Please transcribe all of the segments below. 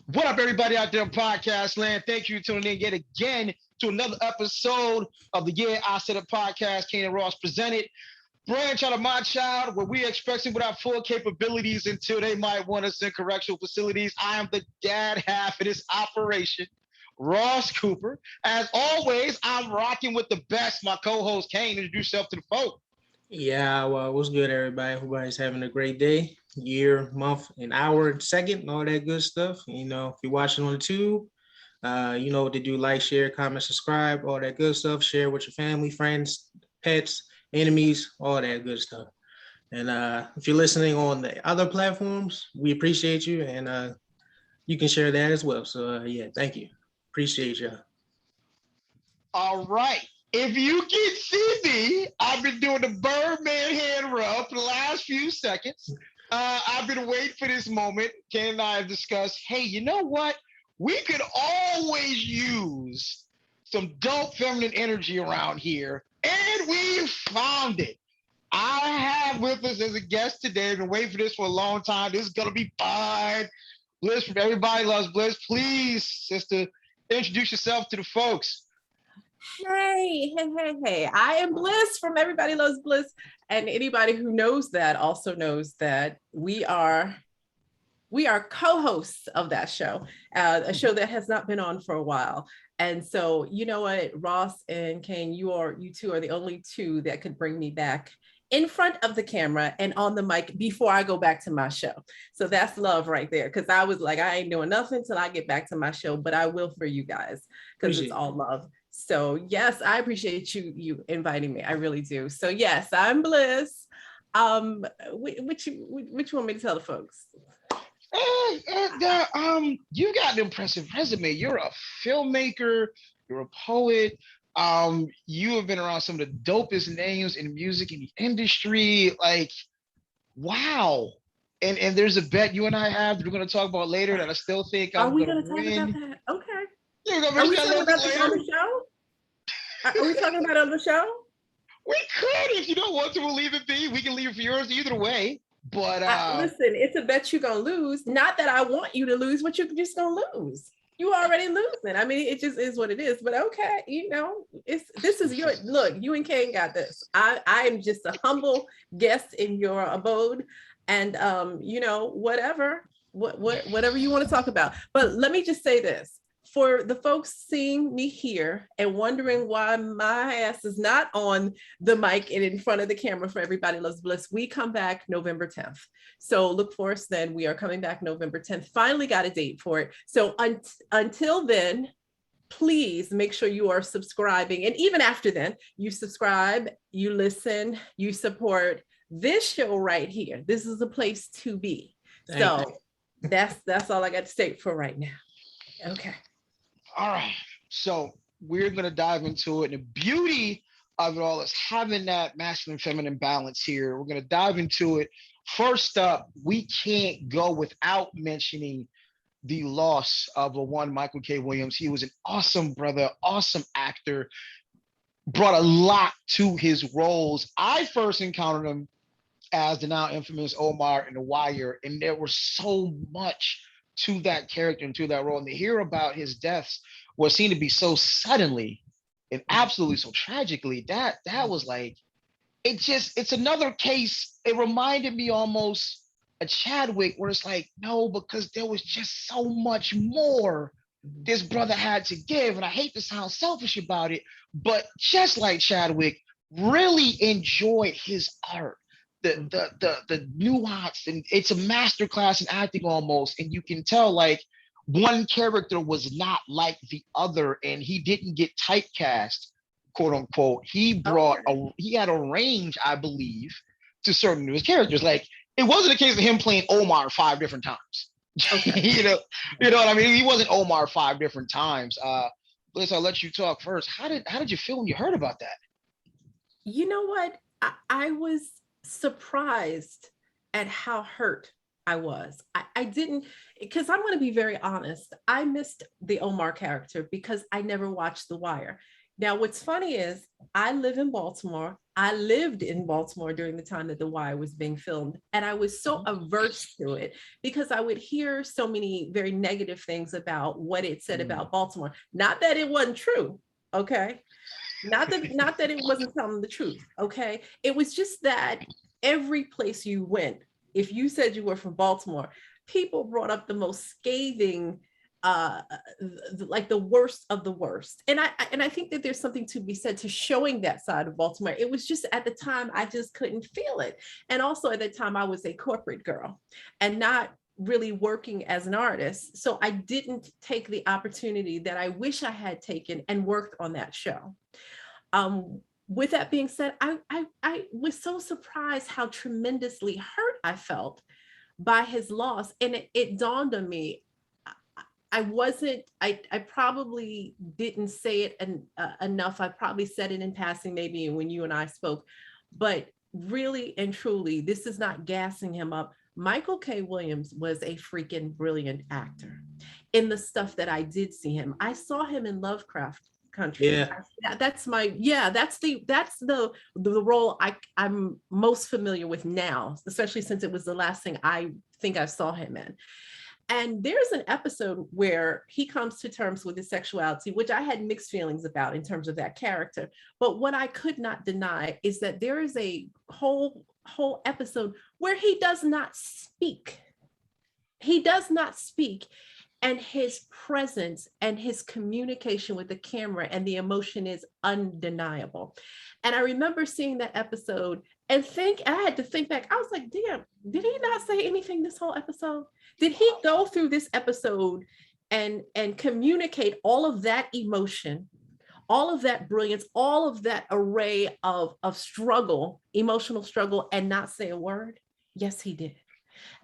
What up, everybody out there in podcast land? Thank you for tuning in yet again to another episode of the Yeah I Said It podcast. Kane and Ross presented. Branch out of my child, where we expressing without full capabilities until they might want us in correctional facilities. I am the dad half of this operation, Ross Cooper. As always, I'm rocking with the best. My co-host Kane, introduce yourself to the folk. Yeah, well, what's good, everybody? Everybody's having a great day, year, month, an hour, second, and all that good stuff. If you're watching on the tube, you know what to do: like, share, comment, subscribe, all that good stuff. Share with your family, friends, pets, enemies, all that good stuff. And if you're listening on the other platforms, we appreciate you, and you can share that as well. So yeah, thank you, appreciate you. All right. If you can see me, I've been doing the Birdman hand rub for the last few seconds. I've been waiting for this moment. Ken and I have discussed, hey, you know what? We could always use some dope feminine energy around here. And we found it. I have with us as a guest today. I've been waiting for this for a long time. This is going to be fun. Bliss from Everybody Loves Bliss. Please, sister, introduce yourself to the folks. Hey. I am Bliss from Everybody Loves Bliss. And anybody who knows that also knows that we are co-hosts of that show, a show that has not been on for a while. And so, you know what, Ross and Kane, you two are the only two that could bring me back in front of the camera and on the mic before I go back to my show. So that's love right there. Cause I was like, I ain't doing nothing till I get back to my show, but I will for you guys because it's all love. So yes, I appreciate you inviting me. I really do. So yes, I'm Bliss. Which you want me to tell the folks? You got an impressive resume. You're a filmmaker. You're a poet. You have been around some of the dopest names in music in the industry. Like, wow. And there's a bet you and I have that we're going to talk about later that I still think I'm going to win. Talk about that? Okay. You're going Are to we talking about this on the show? Are we talking about it on the show? We could. If you don't want to, we'll leave it be. We can leave it for yours either way. But listen, it's a bet you're gonna lose. Not that I want you to lose, but you're just gonna lose. You already losing. I mean, it just is what it is. But okay, this is your look. You and Kane got this. I am just a humble guest in your abode, and whatever you want to talk about. But let me just say this. For the folks seeing me here and wondering why my ass is not on the mic and in front of the camera for Everybody Loves Bliss, we come back November 10th. So look for us then. We are coming back November 10th. Finally got a date for it. So until then, please make sure you are subscribing. And even after then, you subscribe, you listen, you support this show right here. This is the place to be. So that's all I got to say for right now. Okay. All right. So we're going to dive into it. And the beauty of it all is having that masculine feminine balance here. We're going to dive into it. First up, we can't go without mentioning the loss of the one Michael K. Williams. He was an awesome brother, awesome actor, brought a lot to his roles. I first encountered him as the now infamous Omar in The Wire, and there was so much to that character and to that role. And to hear about his deaths was seen to be so suddenly and absolutely so tragically, that was like, it's another case. It reminded me almost a Chadwick where it's like, no, because there was just so much more this brother had to give. And I hate to sound selfish about it, but just like Chadwick, really enjoyed his art. The nuance, and it's a masterclass in acting almost, and you can tell like one character was not like the other, and he didn't get typecast, quote unquote. He had a range, I believe, to certain of his characters. Like, it wasn't a case of him playing Omar 5 different times. Okay. you know what I mean? He wasn't Omar 5 different times. Liz, I'll let you talk first. How did you feel when you heard about that? You know what? I was surprised at how hurt I was. I didn't, because I'm going to be very honest. I missed the Omar character because I never watched The Wire. Now, what's funny is I live in Baltimore. I lived in Baltimore during the time that The Wire was being filmed, and I was so averse to it because I would hear so many very negative things about what it said about Baltimore. Not that it wasn't true, okay? Not that it wasn't telling the truth, okay? It was just that every place you went, if you said you were from Baltimore, people brought up the most scathing, like the worst of the worst. And I think that there's something to be said to showing that side of Baltimore. It was just at the time I just couldn't feel it. And also at the time I was a corporate girl and not really working as an artist. So I didn't take the opportunity that I wish I had taken and worked on that show. With that being said, I was so surprised how tremendously hurt I felt by his loss. And it dawned on me, I probably didn't say it enough. I probably said it in passing, maybe when you and I spoke, but really and truly, this is not gassing him up. Michael K. Williams was a freaking brilliant actor in the stuff that I did see him. I saw him in Lovecraft Country. Yeah. That's the role I'm most familiar with now, especially since it was the last thing I think I saw him in. And there's an episode where he comes to terms with his sexuality, which I had mixed feelings about in terms of that character. But what I could not deny is that there is a whole episode where he does not speak. He does not speak. And his presence and his communication with the camera and the emotion is undeniable. And I remember seeing that episode and I had to think back. I was like, damn, did he not say anything this whole episode? Did he go through this episode and communicate all of that emotion, all of that brilliance, all of that array of struggle, emotional struggle, and not say a word? Yes, he did.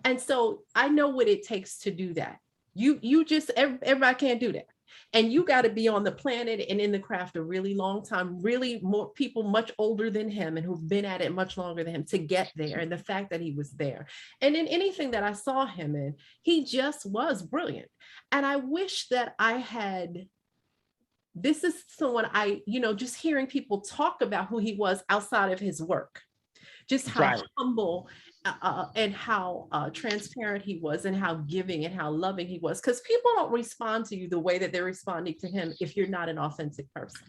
And so I know what it takes to do that. You just, everybody can't do that. And you got to be on the planet and in the craft a really long time, really more people much older than him and who've been at it much longer than him to get there. And the fact that he was there. And in anything that I saw him in, he just was brilliant. And I wish that this is someone just hearing people talk about who he was outside of his work, just how humble and how transparent he was and how giving and how loving he was. Because people don't respond to you the way that they're responding to him if you're not an authentic person.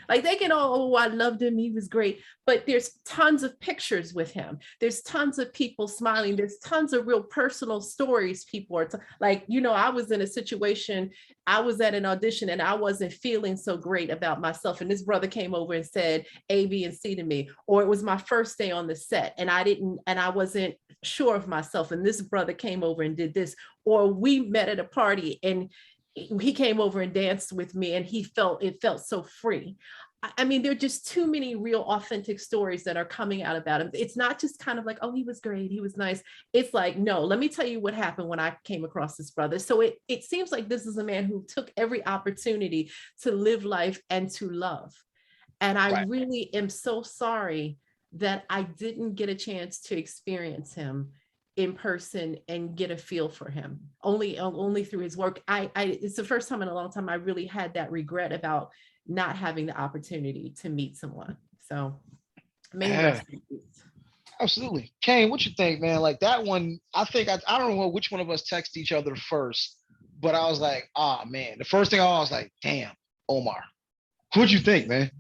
Like they can, oh, I loved him, he was great. But there's tons of pictures with him. There's tons of people smiling. There's tons of real personal stories people are I was in a situation, I was at an audition and I wasn't feeling so great about myself. And this brother came over and said A, B, and C to me. Or it was my first day on the set and I wasn't sure of myself. And this brother came over and did this. Or we met at a party and he came over and danced with me and it felt so free. I mean, there are just too many real authentic stories that are coming out about him. It's not just kind of like, oh, he was great, he was nice. It's like, no, let me tell you what happened when I came across this brother. So it seems like this is a man who took every opportunity to live life and to love. And I really am so sorry that I didn't get a chance to experience him in person and get a feel for him only through his work. It's the first time in a long time I really had that regret about not having the opportunity to meet someone. So absolutely. Kane, what you think, man? Like that one, I think I don't know which one of us texted each other first, but I was like, man, the first thing I was like, damn, Omar. What'd you think, man?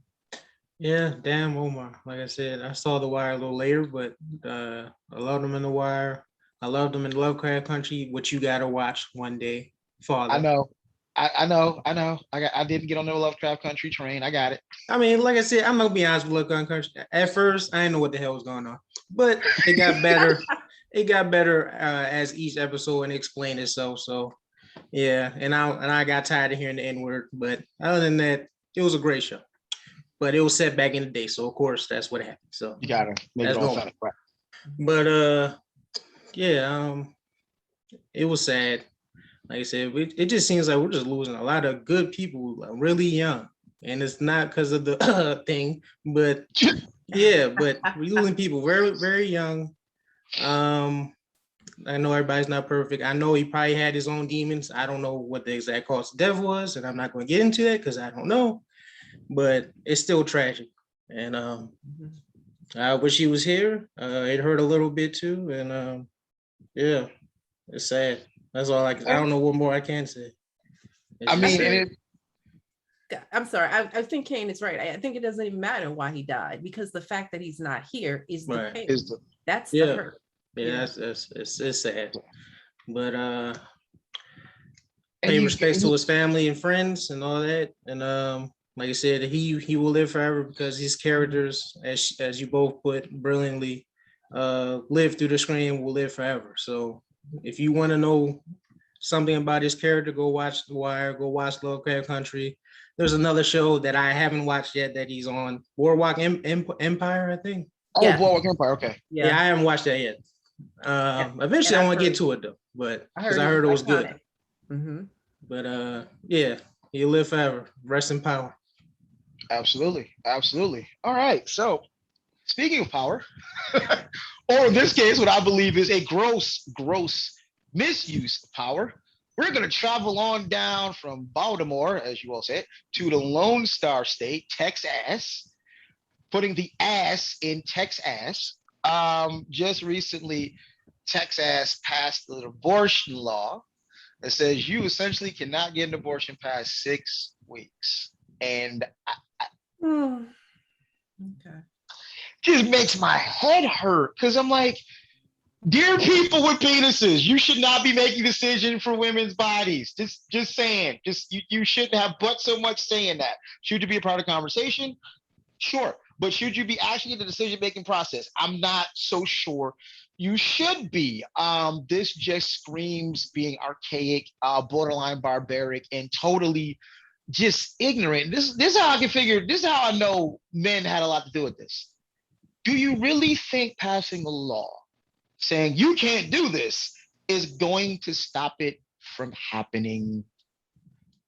Yeah, damn Omar. Like I said, I saw The Wire a little later, but I loved him in The Wire. I loved him in Lovecraft Country, which you gotta watch one day. Father. I know. I didn't get on the Lovecraft Country train. I got it. I mean, like I said, I'm gonna be honest with Lovecraft Country. At first, I didn't know what the hell was going on, but it got better. It got better as each episode and explained itself. So, yeah, and I got tired of hearing the N-word, but other than that, it was a great show. But it was set back in the day, so of course that's what happened. So you gotta make it authentic, right? But it was sad. Like I said, it just seems like we're just losing a lot of good people really young, and it's not because of the thing, but yeah, but we're losing people very, very young. I know everybody's not perfect. I know he probably had his own demons. I don't know what the exact cause of death was, and I'm not going to get into that because I don't know. but it's still tragic. And I wish he was here. It hurt a little bit too, and yeah, it's sad. That's all I don't know what more I can say. I mean, and I'm sorry. I think Kane is right. I think it doesn't even matter why he died, because the fact that he's not here is the Right. pain. is That's Yeah. the hurt. Yeah, it's sad. But and pay you respects to his family and friends and all that. And like I said, he will live forever because his characters, as you both put brilliantly, live through the screen, will live forever. So if you want to know something about his character, go watch The Wire, go watch Lovecraft Country. There's another show that I haven't watched yet that he's on, Boardwalk Empire, I think. Oh, Boardwalk Empire. Okay. Yeah, I haven't watched that yet. Eventually I want to get to it though, but because I heard it was good. Mm-hmm. But yeah, he'll live forever. Rest in power. Absolutely. Absolutely. All right. So speaking of power, or in this case, what I believe is a gross misuse of power, we're going to travel on down from Baltimore, as you all said, to the Lone Star State, Tex-Ass, putting the ass in Tex-Ass. Just recently, Tex-Ass passed an abortion law that says you essentially cannot get an abortion past 6 weeks. And Okay. just makes my head hurt because I'm like, dear people with penises, you should not be making decisions for women's bodies. Just saying. You shouldn't have but so much saying that. Should you be a part of the conversation? Sure. But should you be actually in the decision-making process? I'm not so sure you should be. This just screams being archaic, borderline barbaric, and totally just ignorant. This is how I can figure, this is how I know men had a lot to do with this. Do you really think passing a law saying you can't do this is going to stop it from happening?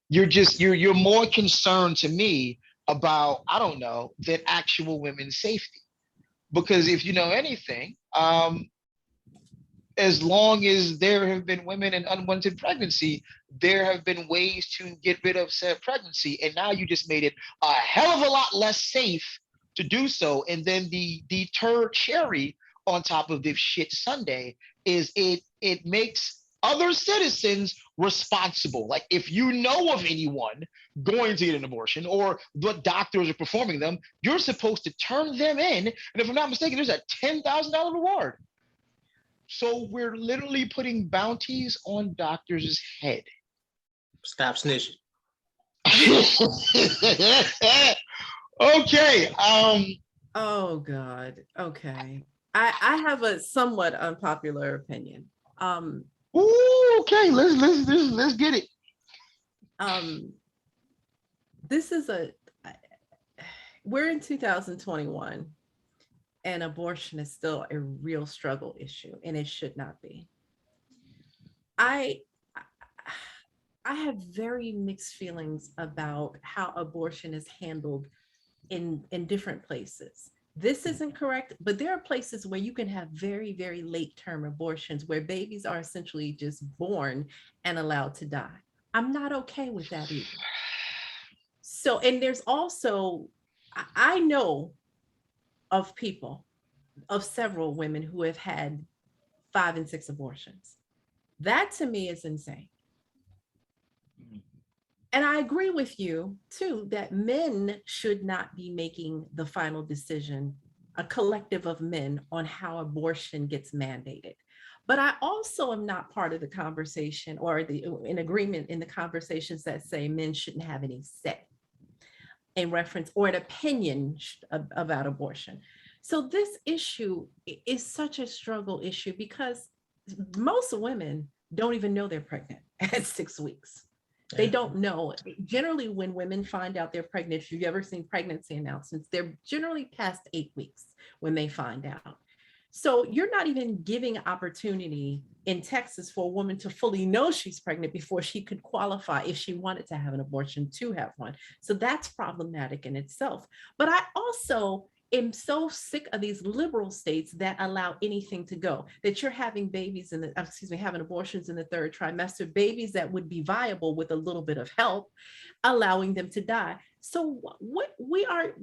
You're more concerned to me about, I don't know, than actual women's safety. Because if you know anything, as long as there have been women in unwanted pregnancy, there have been ways to get rid of said pregnancy. And now you just made it a hell of a lot less safe to do so. And then the turd cherry on top of this shit Sunday is it makes other citizens responsible. Like if you know of anyone going to get an abortion or the doctors are performing them, you're supposed to turn them in. And if I'm not mistaken, there's a $10,000 reward. So we're literally putting bounties on doctors' head. Stop snitching. Okay. Oh God. Okay. I have a somewhat unpopular opinion. Ooh, okay. Let's get it. This is we're in 2021. And abortion is still a real struggle issue, and it should not be. I have very mixed feelings about how abortion is handled in different places. This isn't correct, but there are places where you can have very, very late term abortions where babies are essentially just born and allowed to die. I'm not okay with that either. So, and there's also, I know of people, of several women who have had 5 and 6 abortions. That to me is insane. And I agree with you too, that men should not be making the final decision, a collective of men, on how abortion gets mandated. But I also am not part of the conversation or in agreement in the conversations that say men shouldn't have any say in reference or an opinion about abortion. So this issue is such a struggle issue because most women don't even know they're pregnant at 6 weeks. They don't know. Generally, when women find out they're pregnant, if you've ever seen pregnancy announcements, they're generally past 8 weeks when they find out. So you're not even giving opportunity in Texas for a woman to fully know she's pregnant before she could qualify, if she wanted to have an abortion, to have one. So that's problematic in itself. But I also, am so sick of these liberal states that allow anything to go, that you're having babies in the, having abortions in the third trimester, babies that would be viable with a little bit of help, allowing them to die. So we're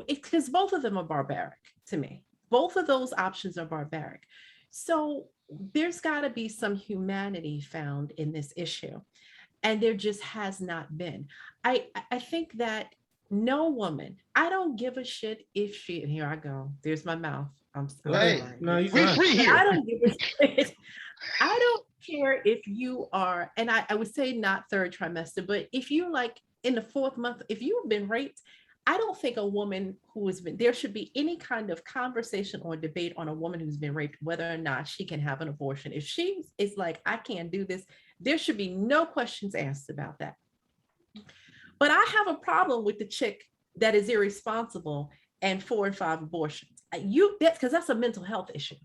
because both of them are barbaric to me. Both of those options are barbaric. So there's got to be some humanity found in this issue. And there just has not been. I think that no woman, I don't give a shit if she, and here I go, there's my mouth. I'm Hey, sorry. No, you we fine. free here. I don't give a shit. I don't care if you are, and I would say not third trimester, but if you're like in the fourth month, if you've been raped, I don't think a woman who has been, there should be any kind of conversation or debate on a woman who's been raped, whether or not she can have an abortion. If she is like, I can't do this, there should be no questions asked about that. But I have a problem with the chick that is irresponsible and 4 and 5 abortions. That's because that's a mental health issue.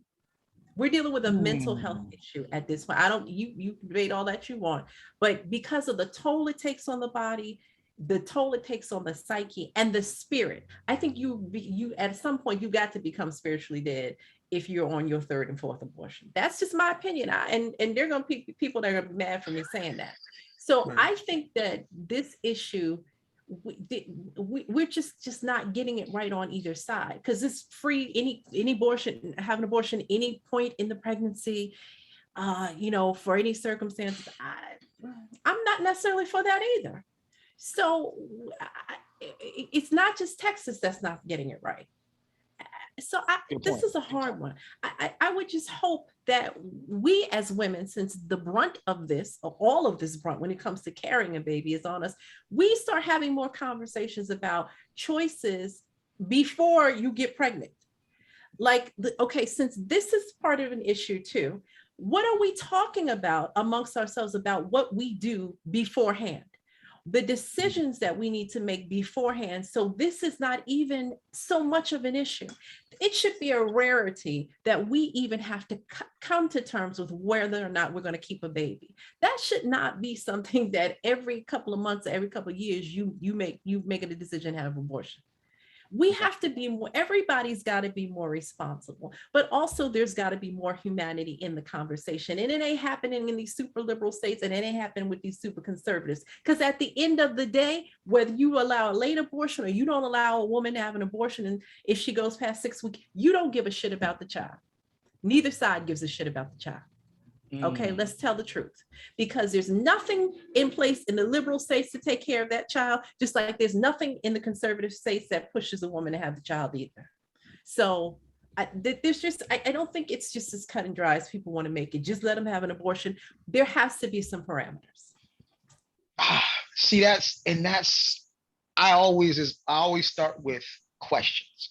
We're dealing with a mental health issue at this point. You debate all that you want, but because of the toll it takes on the body, the toll it takes on the psyche and the spirit, I think you at some point you got to become spiritually dead if you're on your 3rd and 4th abortion. That's just my opinion. And there are going to be people that are going to be mad for me saying that. So right. I think that this issue, we're just not getting it right on either side, because it's free, any abortion, have an abortion any point in the pregnancy, for any circumstances. I'm not necessarily for that either. So it's not just Texas that's not getting it right. So this is a hard one. I would just hope that we as women, since the brunt of this, or all of this brunt when it comes to carrying a baby is on us, we start having more conversations about choices before you get pregnant. Like, okay, since this is part of an issue too, what are we talking about amongst ourselves about what we do beforehand? The decisions that we need to make beforehand. So this is not even so much of an issue. It should be a rarity that we even have to come to terms with whether or not we're going to keep a baby. That should not be something that every couple of months, every couple of years, you make a decision to have an abortion. We have to be more, everybody's got to be more responsible, but also there's got to be more humanity in the conversation. And it ain't happening in these super liberal states, and it ain't happening with these super conservatives. Because at the end of the day, whether you allow a late abortion or you don't allow a woman to have an abortion, and if she goes past 6 weeks, you don't give a shit about the child. Neither side gives a shit about the child. Okay, let's tell the truth, because there's nothing in place in the liberal states to take care of that child, just like there's nothing in the conservative states that pushes a woman to have the child either. So there's just, I don't think it's just as cut and dry as people want to make it. Just let them have an abortion. There has to be some parameters. See, I always start with questions.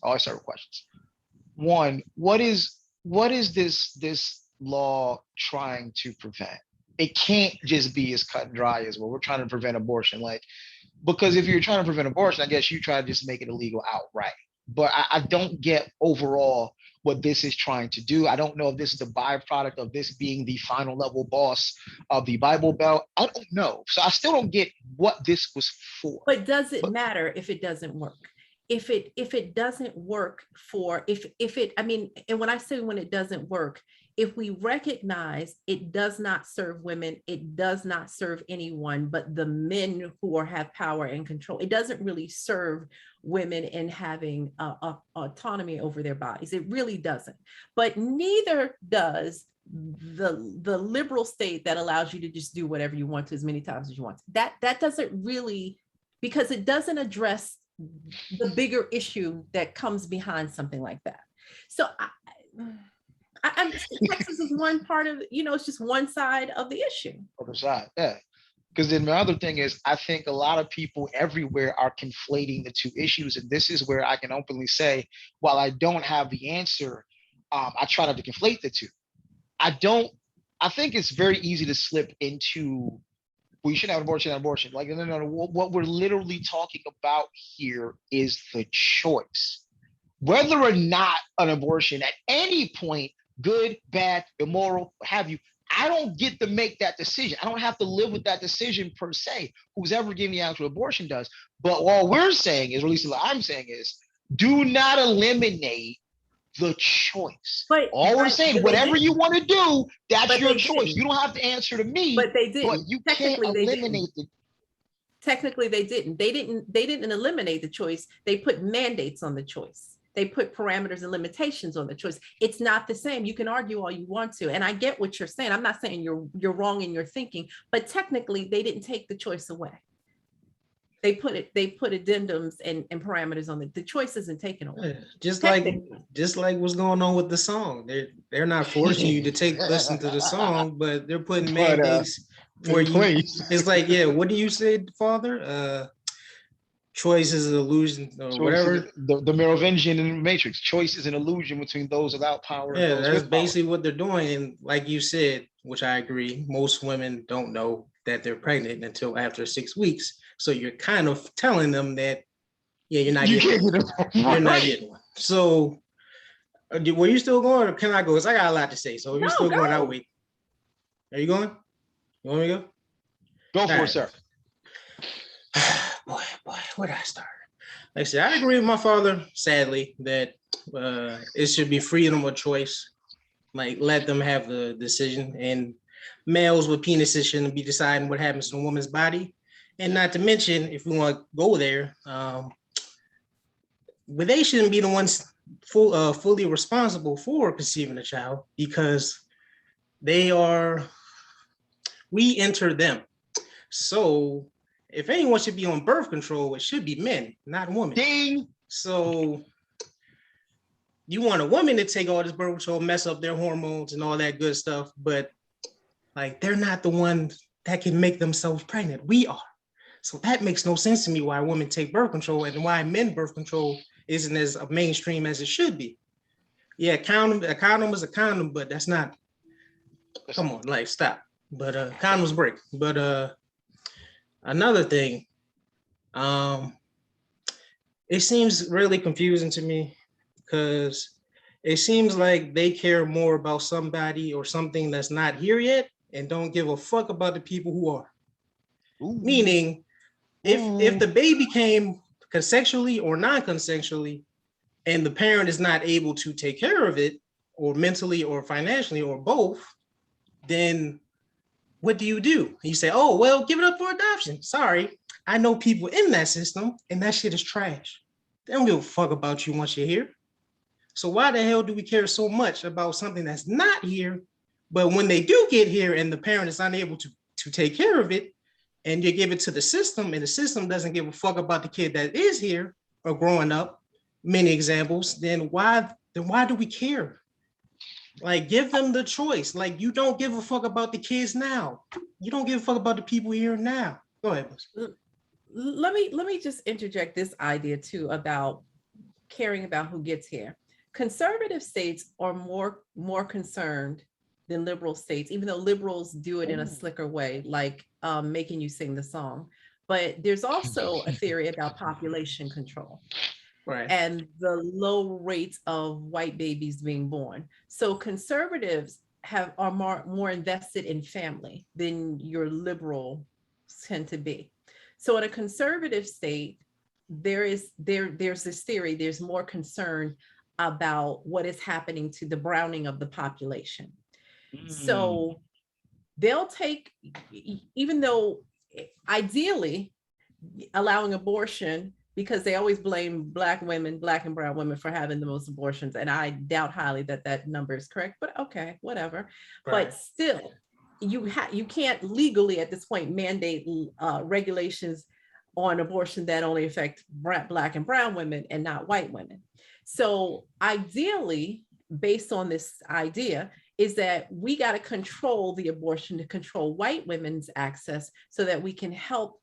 One, what is this law trying to prevent? It can't just be as cut and dry as, well, we're trying to prevent abortion. Like, because if you're trying to prevent abortion, I guess you try to just make it illegal outright. But I don't get overall what this is trying to do. I don't know if this is the byproduct of this being the final level boss of the Bible Belt. I don't know. So I still don't get what this was for. But does it matter if it doesn't work? If it doesn't work and when I say when it doesn't work, if we recognize it does not serve women, it does not serve anyone but the men who have power and control. It doesn't really serve women in having autonomy over their bodies. It really doesn't. But neither does the liberal state that allows you to just do whatever you want to as many times as you want. That doesn't really, because it doesn't address the bigger issue that comes behind something like that. So Texas is one part of, it's just one side of the issue. Other side, yeah. Because then the other thing is, I think a lot of people everywhere are conflating the two issues. And this is where I can openly say, while I don't have the answer, I try not to conflate the two. I think it's very easy to slip into, we should have abortion. Like, no. What we're literally talking about here is the choice. Whether or not an abortion at any point, good, bad, immoral, what have you, I don't get to make that decision. I don't have to live with that decision per se. Who's ever giving the actual abortion does. But what we're saying is, or at least what I'm saying is, Do not eliminate the choice. But All we're saying, but whatever you want to do, that's But your they choice. didn't. You don't have to answer to me, But they but didn't. you can't Technically, they didn't. eliminate the. Technically, they didn't. They didn't eliminate the choice. They put mandates on the choice. They put parameters and limitations on the choice. It's not the same. You can argue all you want to, and I get what you're saying. I'm not saying you're wrong in your thinking, but technically, they didn't take the choice away. They put addendums and parameters on it. The choice isn't taken away. Yeah, just like what's going on with the song. They're not forcing you to listen to the song, but they're putting mandates where you. It's like, yeah, what do you say, Father? Choice is an illusion or whatever. The Merovingian in the Matrix. Choice is an illusion between those without power. Yeah, and those that's with basically power. what they're doing. And like you said, which I agree, most women don't know that they're pregnant until after 6 weeks. So you're kind of telling them that, yeah, you're not getting one. So were you still going or can I go? Because I got a lot to say. So if you're still going, I'll wait. Are you going? You want me to go? Go for it, sir. Boy, where did I start? Like I said, I agree with my father, sadly, that it should be freedom of choice. Like, let them have the decision. And males with penises shouldn't be deciding what happens to a woman's body. And not to mention, if we want to go there, but they shouldn't be the ones fully responsible for conceiving a child because we enter them. So if anyone should be on birth control, it should be men, not women. Ding. So you want a woman to take all this birth control, mess up their hormones and all that good stuff, but like they're not the ones that can make themselves pregnant. We are. So that makes no sense to me why women take birth control and why men birth control isn't as mainstream as it should be. Yeah, a condom is a condom, but that's not. Come on, like stop. But condoms break. But another thing, it seems really confusing to me because it seems like they care more about somebody or something that's not here yet and don't give a fuck about the people who are. Ooh. Meaning, if the baby came consensually or non-consensually and the parent is not able to take care of it or mentally or financially or both, then what do? You say, oh, well, give it up for adoption. Sorry, I know people in that system and that shit is trash. They don't give a fuck about you once you're here. So why the hell do we care so much about something that's not here? But when they do get here and the parent is unable to take care of it, and you give it to the system and the system doesn't give a fuck about the kid that is here or growing up, many examples, then why do we care? Like, give them the choice. Like, you don't give a fuck about the kids now. You don't give a fuck about the people here now. Go ahead. Let me just interject this idea too about caring about who gets here. Conservative states are more concerned than liberal states, even though liberals do it in a slicker way, like making you sing the song. But there's also a theory about population control. Right. And the low rates of white babies being born. So conservatives are more invested in family than your liberals tend to be. So in a conservative state, there's this theory, there's more concern about what is happening to the browning of the population. So they'll take, even though ideally allowing abortion, because they always blame Black women, Black and brown women for having the most abortions. And I doubt highly that number is correct, but okay, whatever. Right. But still, you can't legally at this point mandate regulations on abortion that only affect Black and brown women and not white women. So ideally, based on this idea, is that we got to control the abortion to control white women's access so that we can help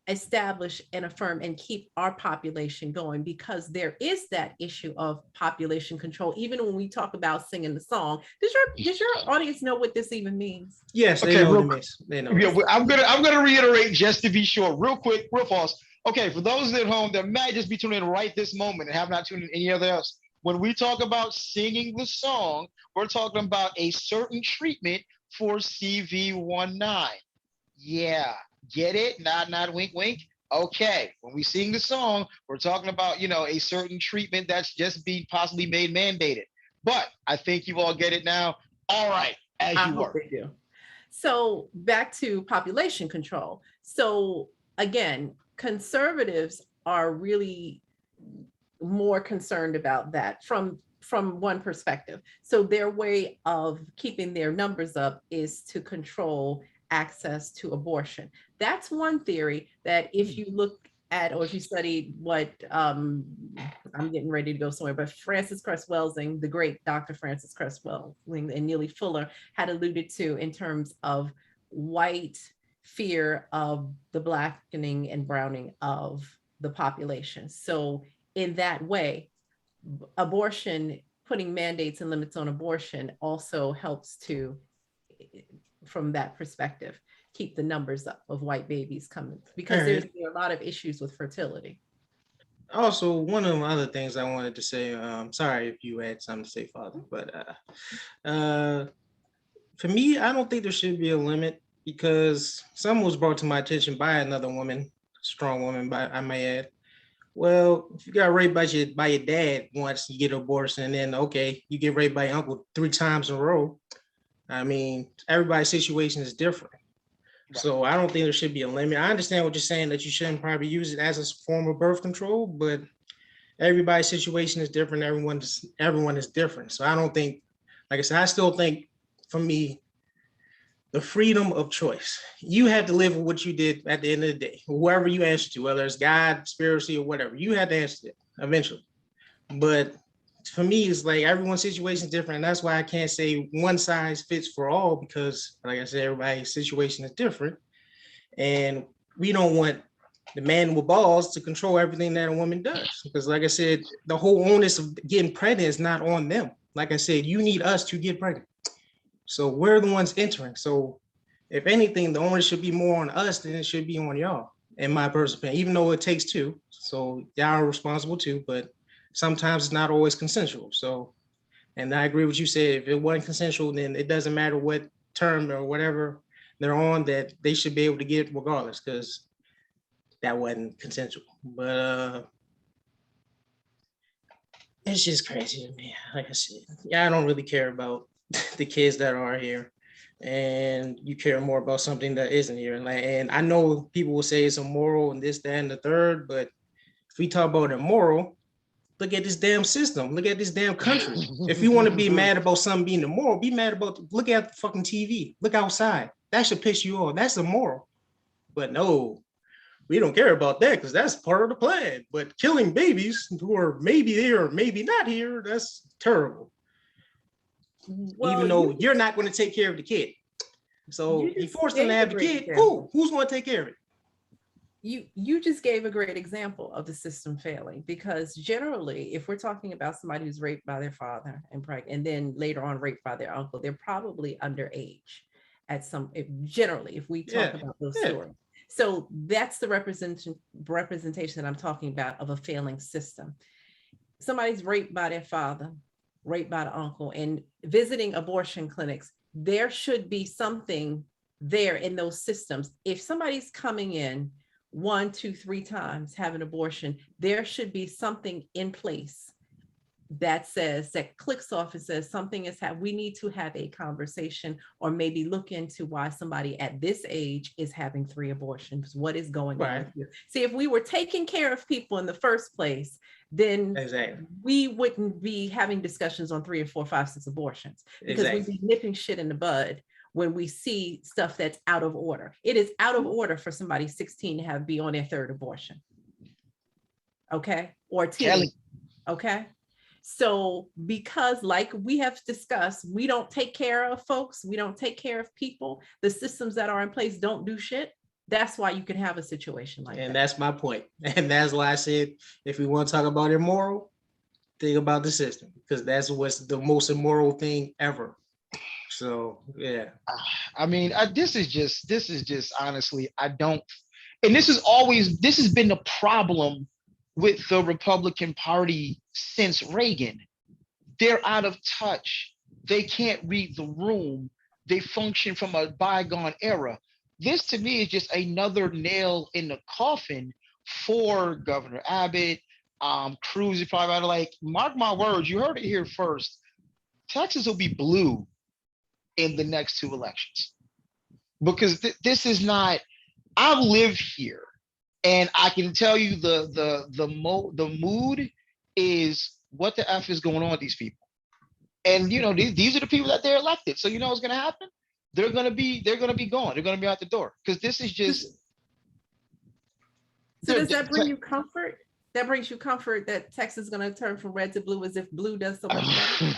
establish and affirm and keep our population going, because there is that issue of population control. Even when we talk about singing the song, does your audience know what this even means? Yes, they know what it means. They know. Yeah, I'm gonna reiterate just to be sure, real quick, real fast. Okay, for those at home that might just be tuning in right this moment and have not tuned in any other else, when we talk about singing the song, we're talking about a certain treatment for CV19. Yeah. Get it? Nod, nod, wink, wink. Okay, when we sing the song, we're talking about, a certain treatment that's just being possibly made mandated. But I think you all get it now. All right, as I you hope were. they do. So back to population control. So again, conservatives are really more concerned about that from one perspective. So their way of keeping their numbers up is to control access to abortion. That's one theory that if you look at, or if you study what I'm getting ready to go somewhere, but Francis Cress Welsing, the great Dr. Francis Cress Welsing, and Neely Fuller had alluded to in terms of white fear of the blackening and browning of the population. So in that way, abortion, putting mandates and limits on abortion also helps to, from that perspective, keep the numbers up of white babies coming, because All right. there are a lot of issues with fertility. Also, one of the other things I wanted to say, sorry if you had something to say, Father, but for me, I don't think there should be a limit because something was brought to my attention by another woman, strong woman, by I may add. Well, if you got raped by your dad once, you get an abortion, and then okay, you get raped by your uncle 3 times in a row. I mean, everybody's situation is different. Right. So I don't think there should be a limit. I understand what you're saying, that you shouldn't probably use it as a form of birth control, but everybody's situation is different. Everyone is different. So I don't think, like I said, I still think for me, the freedom of choice. You have to live with what you did at the end of the day. Whoever you answer to, whether it's God, conspiracy, or whatever, you have to answer it eventually. But for me, it's like everyone's situation is different. And that's why I can't say one size fits for all, because like I said, everybody's situation is different. And we don't want the man with balls to control everything that a woman does. Because like I said, the whole onus of getting pregnant is not on them. Like I said, you need us to get pregnant. So we're the ones entering. So if anything, the onus should be more on us than it should be on y'all, in my personal opinion, even though it takes two. So y'all are responsible too, but sometimes it's not always consensual. So, and I agree with you said, if it wasn't consensual, then it doesn't matter what term or whatever they're on, that they should be able to get regardless, because that wasn't consensual. But it's just crazy to me. Like I said, yeah, I don't really care about the kids that are here, and you care more about something that isn't here. And I know people will say it's immoral and this, that, and the third, but if we talk about immoral, look at this damn system. Look at this damn country. If you want to be mad about something being immoral, be mad about, look at the fucking TV. Look outside. That should piss you off. That's immoral. But no, we don't care about that because that's part of the plan. But killing babies who are maybe here or maybe not here, that's terrible. Well, Even though you're not going to take care of the kid. So he forced them to have the kid. Cool. Who's going to take care of it? You just gave a great example of the system failing, because generally, if we're talking about somebody who's raped by their father and then later on raped by their uncle, they're probably underage at some, generally, if we talk about those stories. So that's the representation that I'm talking about of a failing system. Somebody's raped by their father, raped by the uncle, and visiting abortion clinics, there should be something there in those systems. If somebody's coming in 1, 2, 3 times have an abortion, there should be something in place that says, that clicks off and says something is we need to have a conversation, or maybe look into why somebody at this age is having 3 abortions. What is going on with you? See, if we were taking care of people in the first place, then we wouldn't be having discussions on 3 and 4, 5, 6 abortions, because we'd be nipping shit in the bud when we see stuff that's out of order. It is out of order for somebody 16 to be on their 3rd abortion. Okay. Or 10. Okay. So because, like we have discussed, we don't take care of folks, we don't take care of people, the systems that are in place don't do shit. That's why you can have a situation like that. And that's my point. And that's why I said, if we want to talk about immoral, think about the system, because that's what's the most immoral thing ever. So yeah, I mean, this is just honestly, I don't, and this has been the problem with the Republican Party since Reagan. They're out of touch. They can't read the room. They function from a bygone era. this to me is just another nail in the coffin for Governor Abbott. Cruz is probably about to, like, mark my words, you heard it here first. Texas will be blue in the next two elections because this is not. I've lived here, and I can tell you the mood is what the f is going on with these people. And these are the people that they're elected. So you know what's going to happen? They're going to be gone. They're going to be out the door because this is just. So does that bring you comfort? That brings you comfort that Texas is going to turn from red to blue as if blue does so much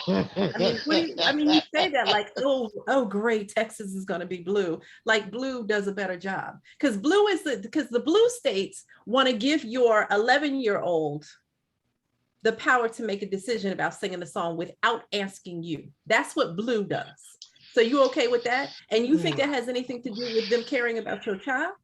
better. I mean, you say that like, oh, great, Texas is going to be blue. Like blue does a better job because the blue states want to give your 11-year-old the power to make a decision about singing the song without asking you. That's what blue does. So you okay with that? And you think that has anything to do with them caring about your child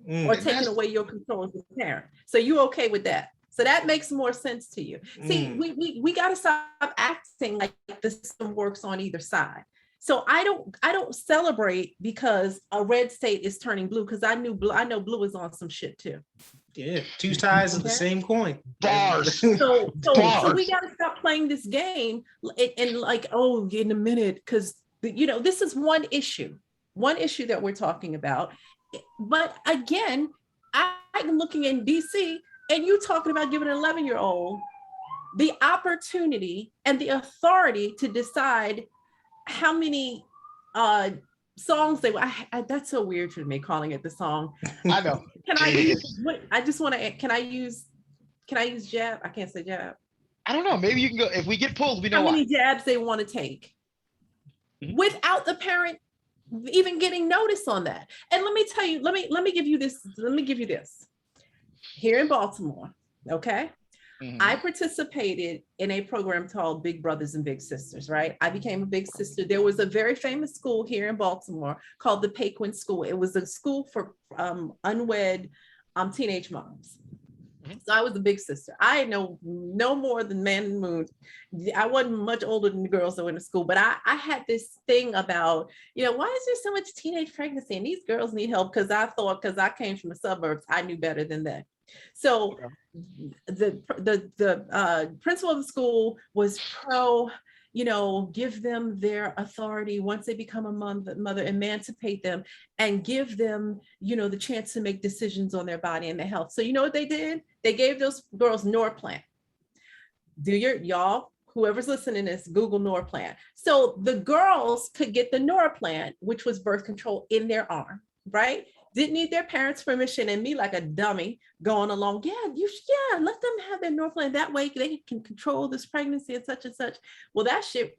or taking away your control as a parent? So you okay with that? So that makes more sense to you. See, we got to stop acting like the system works on either side. So I don't celebrate because a red state is turning blue because I know blue is on some shit too. Yeah, two sides of the same coin. Bars. So we got to stop playing this game and like, oh, in a minute, because this is one issue that we're talking about. But again, I'm looking in DC. And you talking about giving an 11-year-old the opportunity and the authority to decide how many songs they want. That's so weird for me calling it the song. I know. Can I use what I just want to? Can I use jab? I can't say jab. I don't know. Maybe you can go. If we get pulled, we know how many jabs they want to take without the parent even getting notice on that. And let me tell you. Let me give you this. Let me give you this. Here in Baltimore, okay? I participated in a program called Big Brothers and Big Sisters, right? I became a big sister. There was a very famous school here in Baltimore called the Paquin School. It was a school for unwed teenage moms. So I was a big sister. I know no more than man and moon. I wasn't much older than the girls that went to school, but I had this thing about, why is there so much teenage pregnancy and these girls need help? Because I came from the suburbs, I knew better than that. So the principal of the school was pro, give them their authority once they become a mother, emancipate them and give them, the chance to make decisions on their body and their health. So you know what they did? They gave those girls Norplant. Y'all, whoever's listening to this, Google Norplant. So the girls could get the Norplant, which was birth control, in their arm, right? Didn't need their parents' permission, and me like a dummy going along. Let them have their Norplant. That way they can control this pregnancy and such and such. Well, that shit,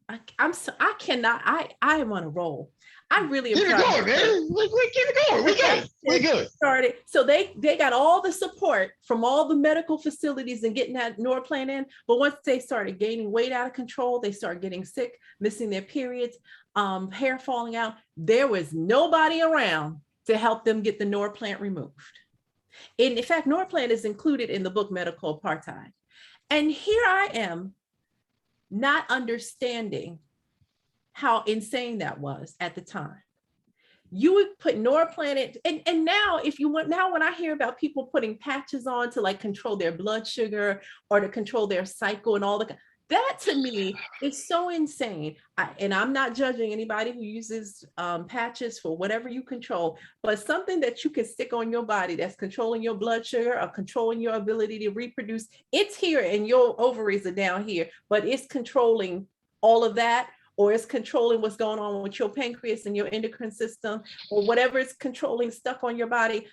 I am on a roll. I really am. Keep it going, man. We keep it going. We good. We good. Started. So they got all the support from all the medical facilities and getting that Norplant in. But once they started gaining weight out of control, they started getting sick, missing their periods, hair falling out. There was nobody around to help them get the Norplant removed. And in fact, Norplant is included in the book Medical Apartheid. And here I am not understanding how insane that was at the time. You would put Norplant in, and now when I hear about people putting patches on to like control their blood sugar or to control their cycle and all that to me is so insane. And I'm not judging anybody who uses patches for whatever you control, but something that you can stick on your body that's controlling your blood sugar or controlling your ability to reproduce, it's here and your ovaries are down here, but it's controlling all of that, or it's controlling what's going on with your pancreas and your endocrine system, or whatever it's controlling stuck on your body.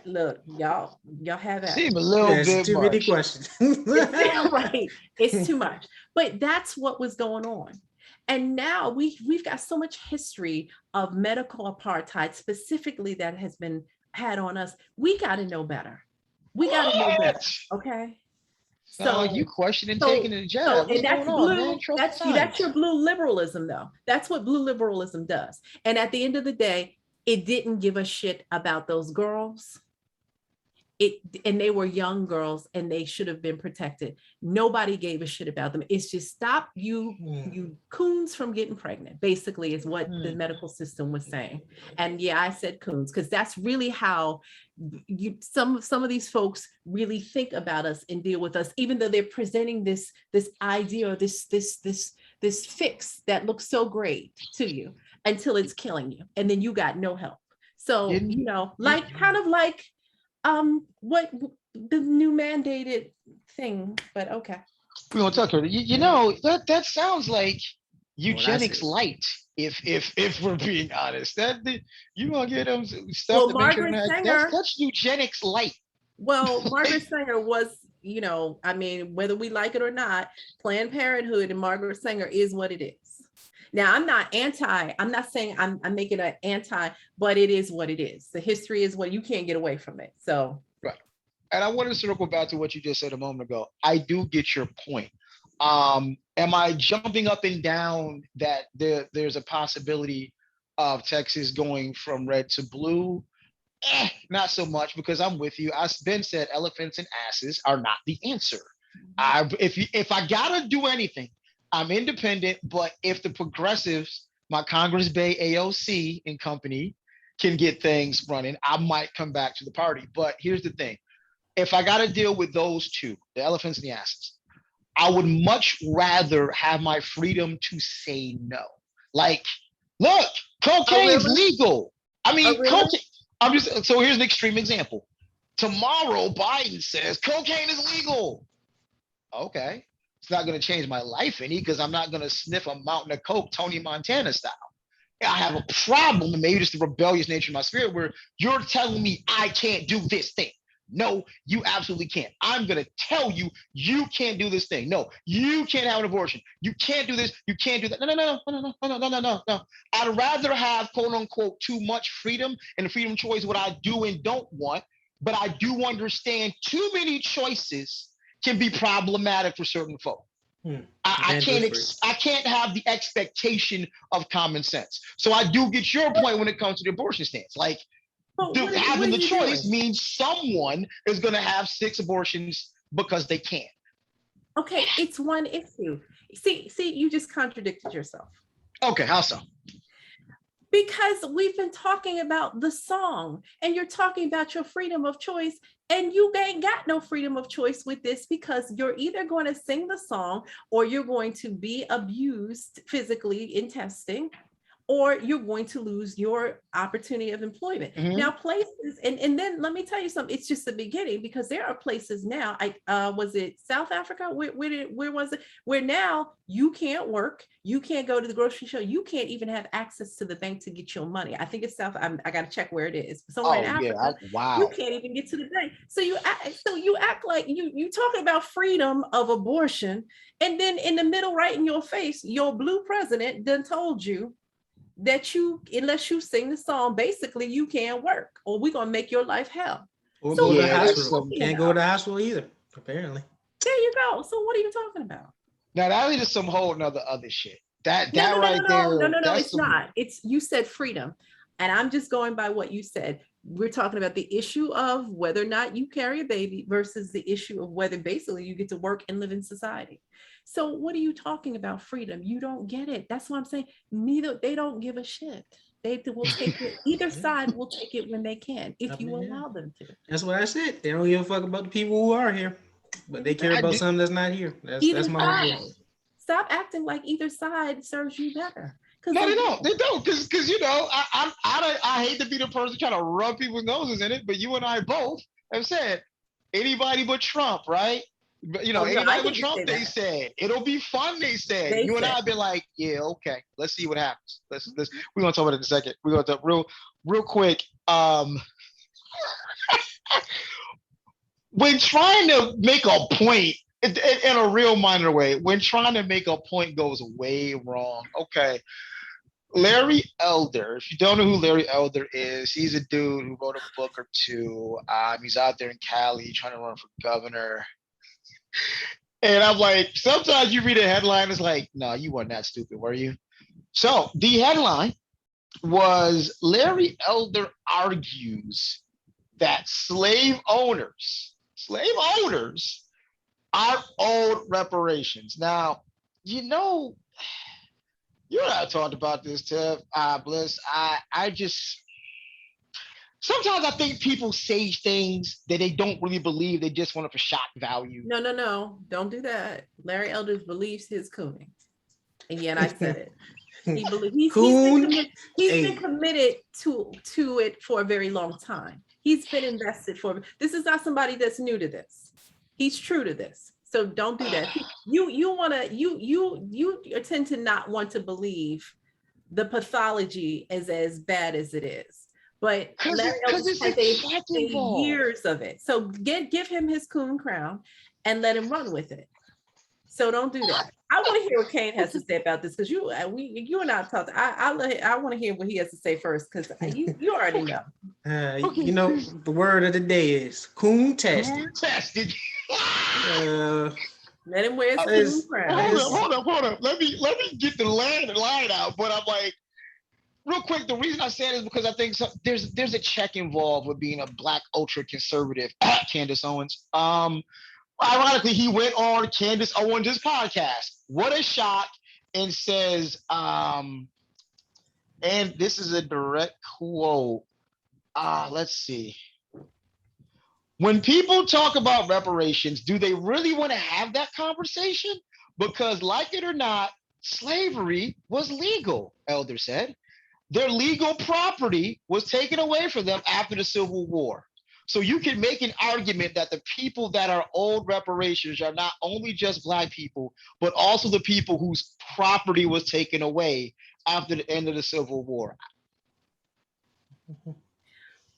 Look, y'all have that. Seem a little bit too many questions. Right, it's too much. But that's what was going on. And now we've got so much history of medical apartheid specifically that has been had on us. We got to know better. We got to know better. Okay. So you questioning taking the jab. And that's blue. That's your blue liberalism, though. That's what blue liberalism does. And at the end of the day, it didn't give a shit about those girls. and they were young girls and they should have been protected. Nobody gave a shit about them. It's just stop you coons from getting pregnant, basically, is what the medical system was saying. And yeah, I said coons because that's really how some of these folks really think about us and deal with us, even though they're presenting this idea or this fix that looks so great to you until it's killing you, and then you got no help. So like kind of like what the new mandated thing, but okay. We gonna talk about it. That sounds like eugenics light. If we're being honest, you gonna get them stuff. Well, that Margaret Sanger. That's eugenics light. Well, Margaret Sanger was, I mean, whether we like it or not, Planned Parenthood and Margaret Sanger is what it is. Now, I'm not saying I'm making an anti, but it is what it is. The history is what you can't get away from it. So. Right. And I want to circle back to what you just said a moment ago. I do get your point. Am I jumping up and down that there's a possibility of Texas going from red to blue? Not so much, because I'm with you. I've been said elephants and asses are not the answer. If I gotta do anything, I'm independent, but if the progressives, my Congress Bay AOC and company, can get things running, I might come back to the party. But here's the thing. If I got to deal with those two, the elephants and the asses, I would much rather have my freedom to say no. Like, look, cocaine's legal. I mean, cocaine. So here's an extreme example. Tomorrow, Biden says cocaine is legal. Okay. It's not going to change my life any, because I'm not going to sniff a mountain of coke Tony Montana style. I have a problem, and maybe just the rebellious nature of my spirit, where you're telling me I can't do this thing. No, you absolutely can't. I'm going to tell you, you can't do this thing. No, you can't have an abortion. You can't do this. You can't do that. No. I'd rather have, quote unquote, too much freedom and freedom choice, what I do and don't want. But I do understand too many choices can be problematic for certain folk. I can't have the expectation of common sense. So I do get your point when it comes to the abortion stance. Like, having the choice means someone is going to have 6 abortions because they can. Okay, it's one issue. See, you just contradicted yourself. Okay, how so? Because we've been talking about the song, and you're talking about your freedom of choice, and you ain't got no freedom of choice with this, because you're either going to sing the song or you're going to be abused physically in testing, or you're going to lose your opportunity of employment. Now, places, and then let me tell you something, it's just the beginning, because there are places now, was it South Africa? Where was it? Where now you can't work, you can't go to the grocery store, you can't even have access to the bank to get your money. I think it's South, I got to check where it is. Somewhere in Africa, you can't even get to the bank. So you act like you talking about freedom of abortion, and then in the middle, right in your face, your blue president done told you that unless you sing the song, basically you can't work, or we're gonna make your life hell. Or go to the hospital. Can't go to the hospital either, apparently. There you go. So what are you talking about? Now that is some whole nother other shit. No, it's not. It's, you said freedom, and I'm just going by what you said. We're talking about the issue of whether or not you carry a baby versus the issue of whether basically you get to work and live in society. So what are you talking about freedom? You don't get it. That's what I'm saying. They don't give a shit. They will take it. Either side will take it when they can, if you allow them to. That's what I said. They don't give a fuck about the people who are here, but they care about something that's not here. That's my whole point. Stop acting like either side serves you better. No, they don't. They don't, because I hate to be the person trying to rub people's noses in it, but you and I both have said anybody but Trump, right? Anybody but Trump, they said it'll be fun. They said you and I have been like, yeah, okay, let's see what happens. We're gonna talk about it in a second. We're gonna talk real quick. When trying to make a point in a real minor way, when trying to make a point goes way wrong. Okay. Larry Elder, if you don't know who Larry Elder is, he's a dude who wrote a book or two. He's out there in Cali trying to run for governor. And I'm like, sometimes you read a headline, it's like, no, you weren't that stupid, were you? So the headline was Larry Elder argues that slave owners are owed reparations. Now, you know, you and I talked about this, Tiff, Bliss. I just sometimes I think people say things that they don't really believe. They just want it for shock value. No. Don't do that. Larry Elders believes his cooning. And yet I said it. He believes he's been committed to it for a very long time. He's been invested for this is not somebody that's new to this. He's true to this. So don't do that. You tend to not want to believe the pathology is as bad as it is. But Larry Elders has years of it. So give him his coon crown and let him run with it. So don't do that. I want to hear what Kane has to say about this because you and I talked. I want to hear what he has to say first because you already know. You know, the word of the day is Coontastic. Let him wear his coon crown. Hold up. Let me get the line out. But I'm like, real quick, the reason I say it is because I think there's a check involved with being a black ultra conservative, Candace Owens. Ironically, he went on Candace Owens' podcast. What a shock! And says, and this is a direct quote. Let's see. When people talk about reparations, do they really want to have that conversation? Because, like it or not, slavery was legal, Elder said. Their legal property was taken away from them after the Civil War. So you can make an argument that the people that are owed reparations are not only just black people, but also the people whose property was taken away after the end of the Civil War.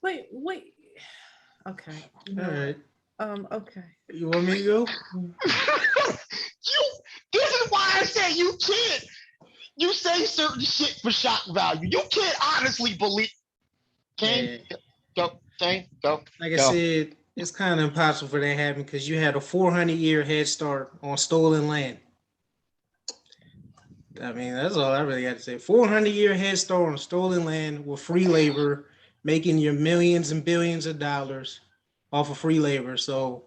Wait. Okay. All right. Okay. You want me to go? This is why I say you can't. You say certain shit for shock value. You can't honestly believe. Go. Like I said, it's kind of impossible for that to happen because you had a 400-year head start on stolen land. I mean, that's all I really got to say. 400-year head start on stolen land with free labor, making your millions and billions of dollars off of free labor. So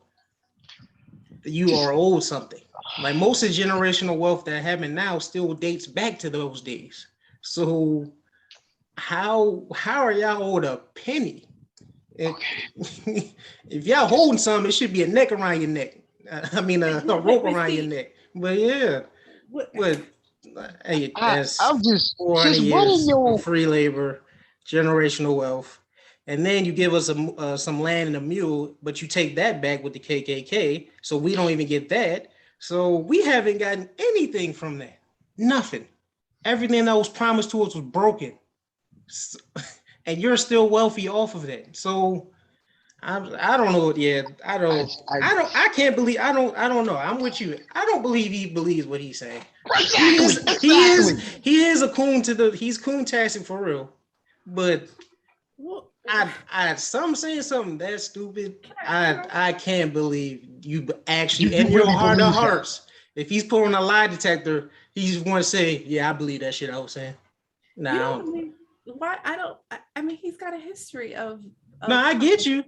you are owed something. Like most of the generational wealth that happened now still dates back to those days. So how are y'all owed a penny? If y'all holding something, it should be a neck around your neck. I mean, a rope around your neck. But yeah, but hey, that's I'm just 400 years of free labor, generational wealth, and then you give us some land and a mule, but you take that back with the KKK, so we don't even get that. So we haven't gotten anything from that. Nothing. Everything that was promised to us was broken. So, and you're still wealthy off of that. So I don't know. Yeah, I can't believe. I don't know. I'm with you. I don't believe he believes what he's saying. Exactly. He is a coon he's coontastic for real. But some saying something that stupid. I can't believe you actually in your heart of hearts. If he's pulling a lie detector, he just want to say, yeah, I believe that shit I was saying. No, why I mean he's got a history of no, I get you,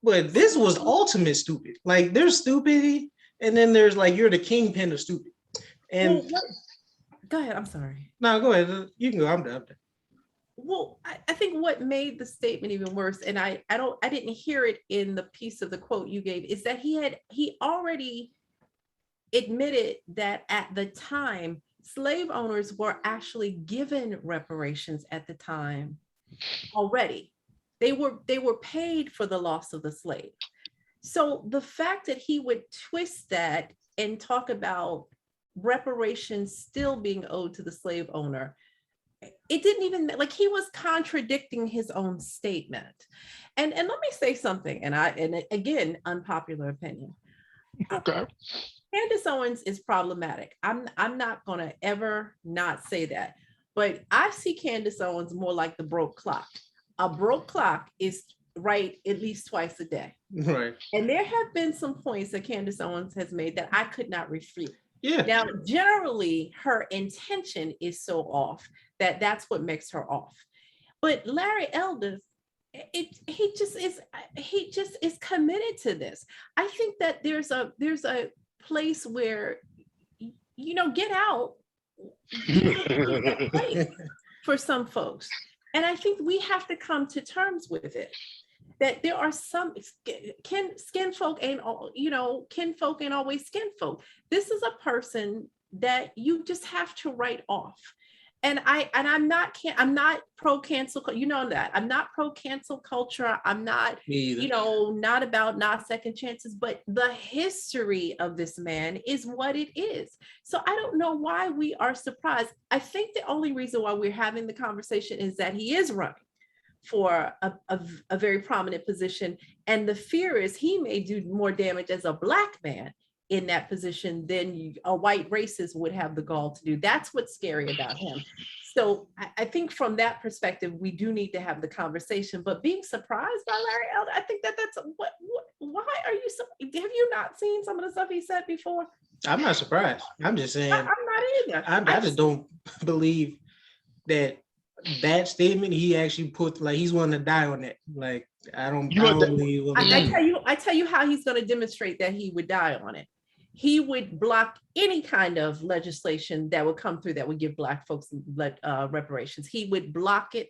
but this was ultimate stupid. Like there's stupidity, and then there's like you're the kingpin of stupid. And go ahead. I'm sorry. No, go ahead. You can go. I'm done. Well, I think what made the statement even worse, and I didn't hear it in the piece of the quote you gave, is that he already admitted that at the time slave owners were actually given reparations at the time already. They were paid for the loss of the slave. So the fact that he would twist that and talk about reparations still being owed to the slave owner, it didn't even, like, he was contradicting his own statement. And let me say something, and again, unpopular opinion. Okay. Candace Owens is problematic. I'm not gonna ever not say that, but I see Candace Owens more like the broke clock. A broke clock is right at least twice a day. Right. And there have been some points that Candace Owens has made that I could not refute. Yeah. Now, generally, her intention is so off that that's what makes her off. But Larry Elders he just is committed to this. I think that there's a place where get out that place for some folks. And I think we have to come to terms with it. That there are some skin folk ain't all, kin folk ain't always skin folk. This is a person that you just have to write off. And I'm not pro cancel. You know that I'm not pro cancel culture. I'm not, not about not second chances, but the history of this man is what it is. So I don't know why we are surprised. I think the only reason why we're having the conversation is that he is running for a very prominent position. And the fear is he may do more damage as a Black man in that position than a white racist would have the gall to do. That's what's scary about him. So I think from that perspective, we do need to have the conversation, but being surprised by Larry Elder, I think that's why are you so, have you not seen some of the stuff he said before? I'm not surprised. I'm just saying. I'm not either. I just don't believe that statement he actually put, like, he's willing to die on that. Like, I don't believe. I tell you how he's going to demonstrate that he would die on it. He would block any kind of legislation that would come through that would give Black folks reparations. He would block it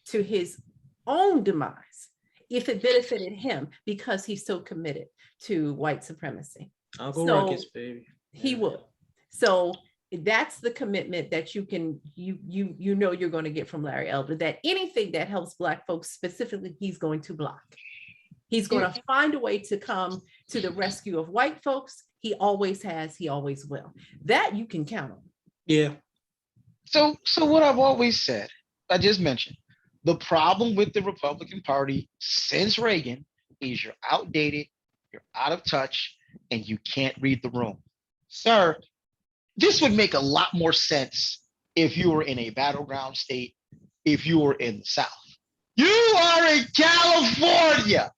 to his own demise if it benefited him, because he's so committed to white supremacy. Uncle Ruckus, baby. He would. So that's the commitment that you're going to get from Larry Elder, that anything that helps Black folks specifically, he's going to block. He's going to find a way to come to the rescue of white folks. He always has, he always will. That you can count on. Yeah. So what I've always said, I just mentioned, the problem with the Republican Party since Reagan is you're outdated, you're out of touch, and you can't read the room. Sir, this would make a lot more sense if you were in a battleground state, if you were in the South. You are in California,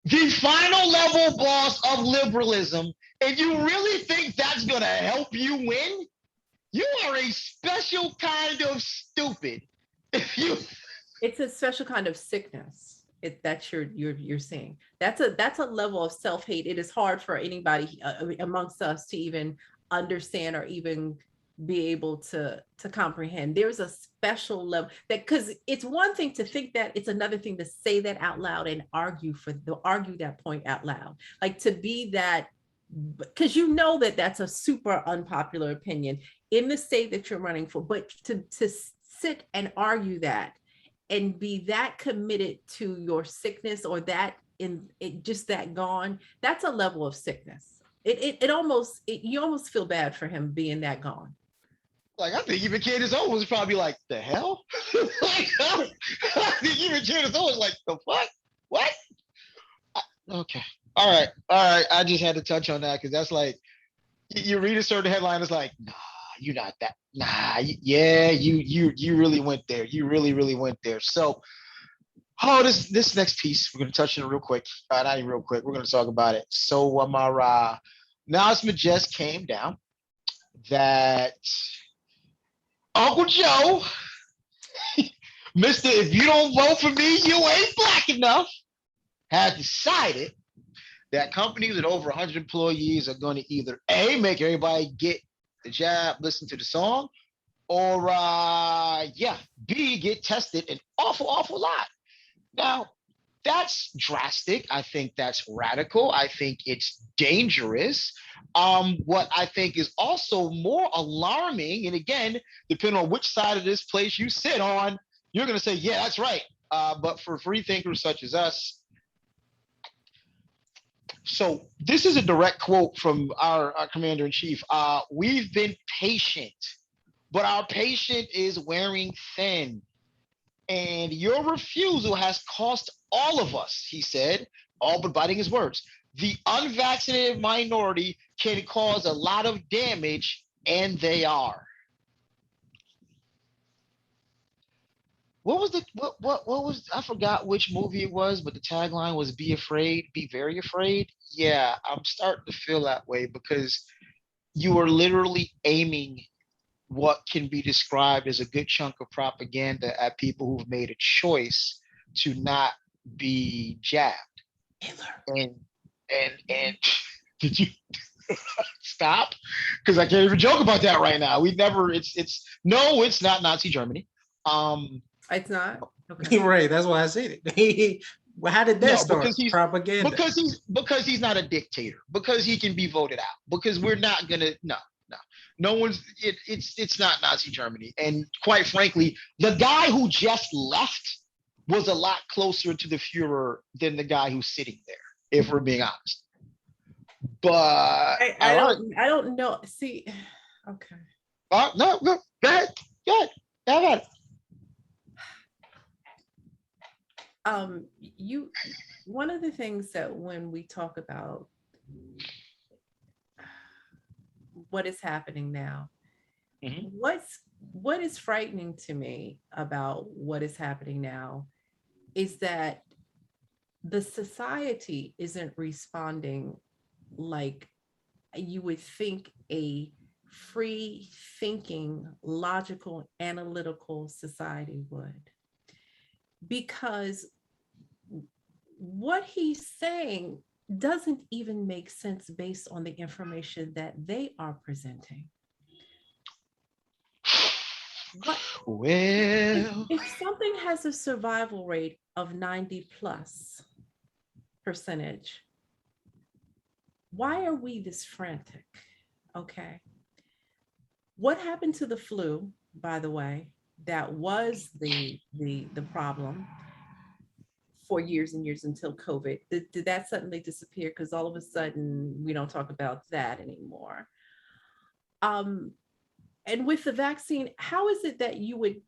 the final level boss of liberalism, and you really think that's going to help you win? You are a special kind of stupid. It's a special kind of sickness. That's you're seeing. That's a level of self-hate. It is hard for anybody amongst us to even understand or even be able to comprehend. There's a special level that, because it's one thing to think that, it's another thing to say that out loud and argue that point out loud. Like, to be that, because that's a super unpopular opinion in the state that you're running for, but to sit and argue that and be that committed to your sickness, or that just that gone, that's a level of sickness. You almost feel bad for him being that gone. Like, I think even Candace Owens was probably like, the hell? Like, I think even Candace Owens was like, the fuck? What? Okay. All right. I just had to touch on that, because that's like, you read a certain headline, it's like, nah, you're not that. Nah, yeah, you really went there. You really, really went there. So, this next piece, we're going to touch on it real quick. Not even real quick. We're going to talk about it. So, announcement just came down that Uncle Joe, Mr. If you don't vote for me, you ain't Black enough, has decided that companies with over 100 employees are going to either A, make everybody get the jab, listen to the song, or B, get tested an awful lot. Now, that's drastic. I think that's radical. I think it's dangerous. What I think is also more alarming, and again, depending on which side of this place you sit on, you're going to say, yeah, that's right. But for free thinkers such as us, so this is a direct quote from our commander-in-chief. We've been patient, but our patience is wearing thin. And your refusal has cost all of us, he said, all but biting his words. The unvaccinated minority can cause a lot of damage, and they are. What was, I forgot which movie it was, but the tagline was be afraid, be very afraid. Yeah, I'm starting to feel that way, because you are literally aiming what can be described as a good chunk of propaganda at people who've made a choice to not be jabbed. Hitler. And did you stop? Because I can't even joke about that right now. We never. It's no, it's not Nazi Germany. It's not. Okay. Right. That's why I said it. Well, how did that No, start? Propaganda. Because he's not a dictator. Because he can be voted out. Because we're not gonna. No one's. It's not Nazi Germany. And quite frankly, the guy who just left was a lot closer to the Führer than the guy who's sitting there. If we're being honest. But I don't know. See, okay. No, go ahead. How about it? You one of the things that when we talk about what is happening now, what is frightening to me about what is happening now is that the society isn't responding like you would think a free thinking, logical, analytical society would. Because what he's saying doesn't even make sense based on the information that they are presenting. Well, if something has a survival rate of 90+%, why are we this frantic? Okay. What happened to the flu, by the way, that was the problem for years and years until COVID? Did that suddenly disappear? Because all of a sudden we don't talk about that anymore. And with the vaccine, how is it that you would,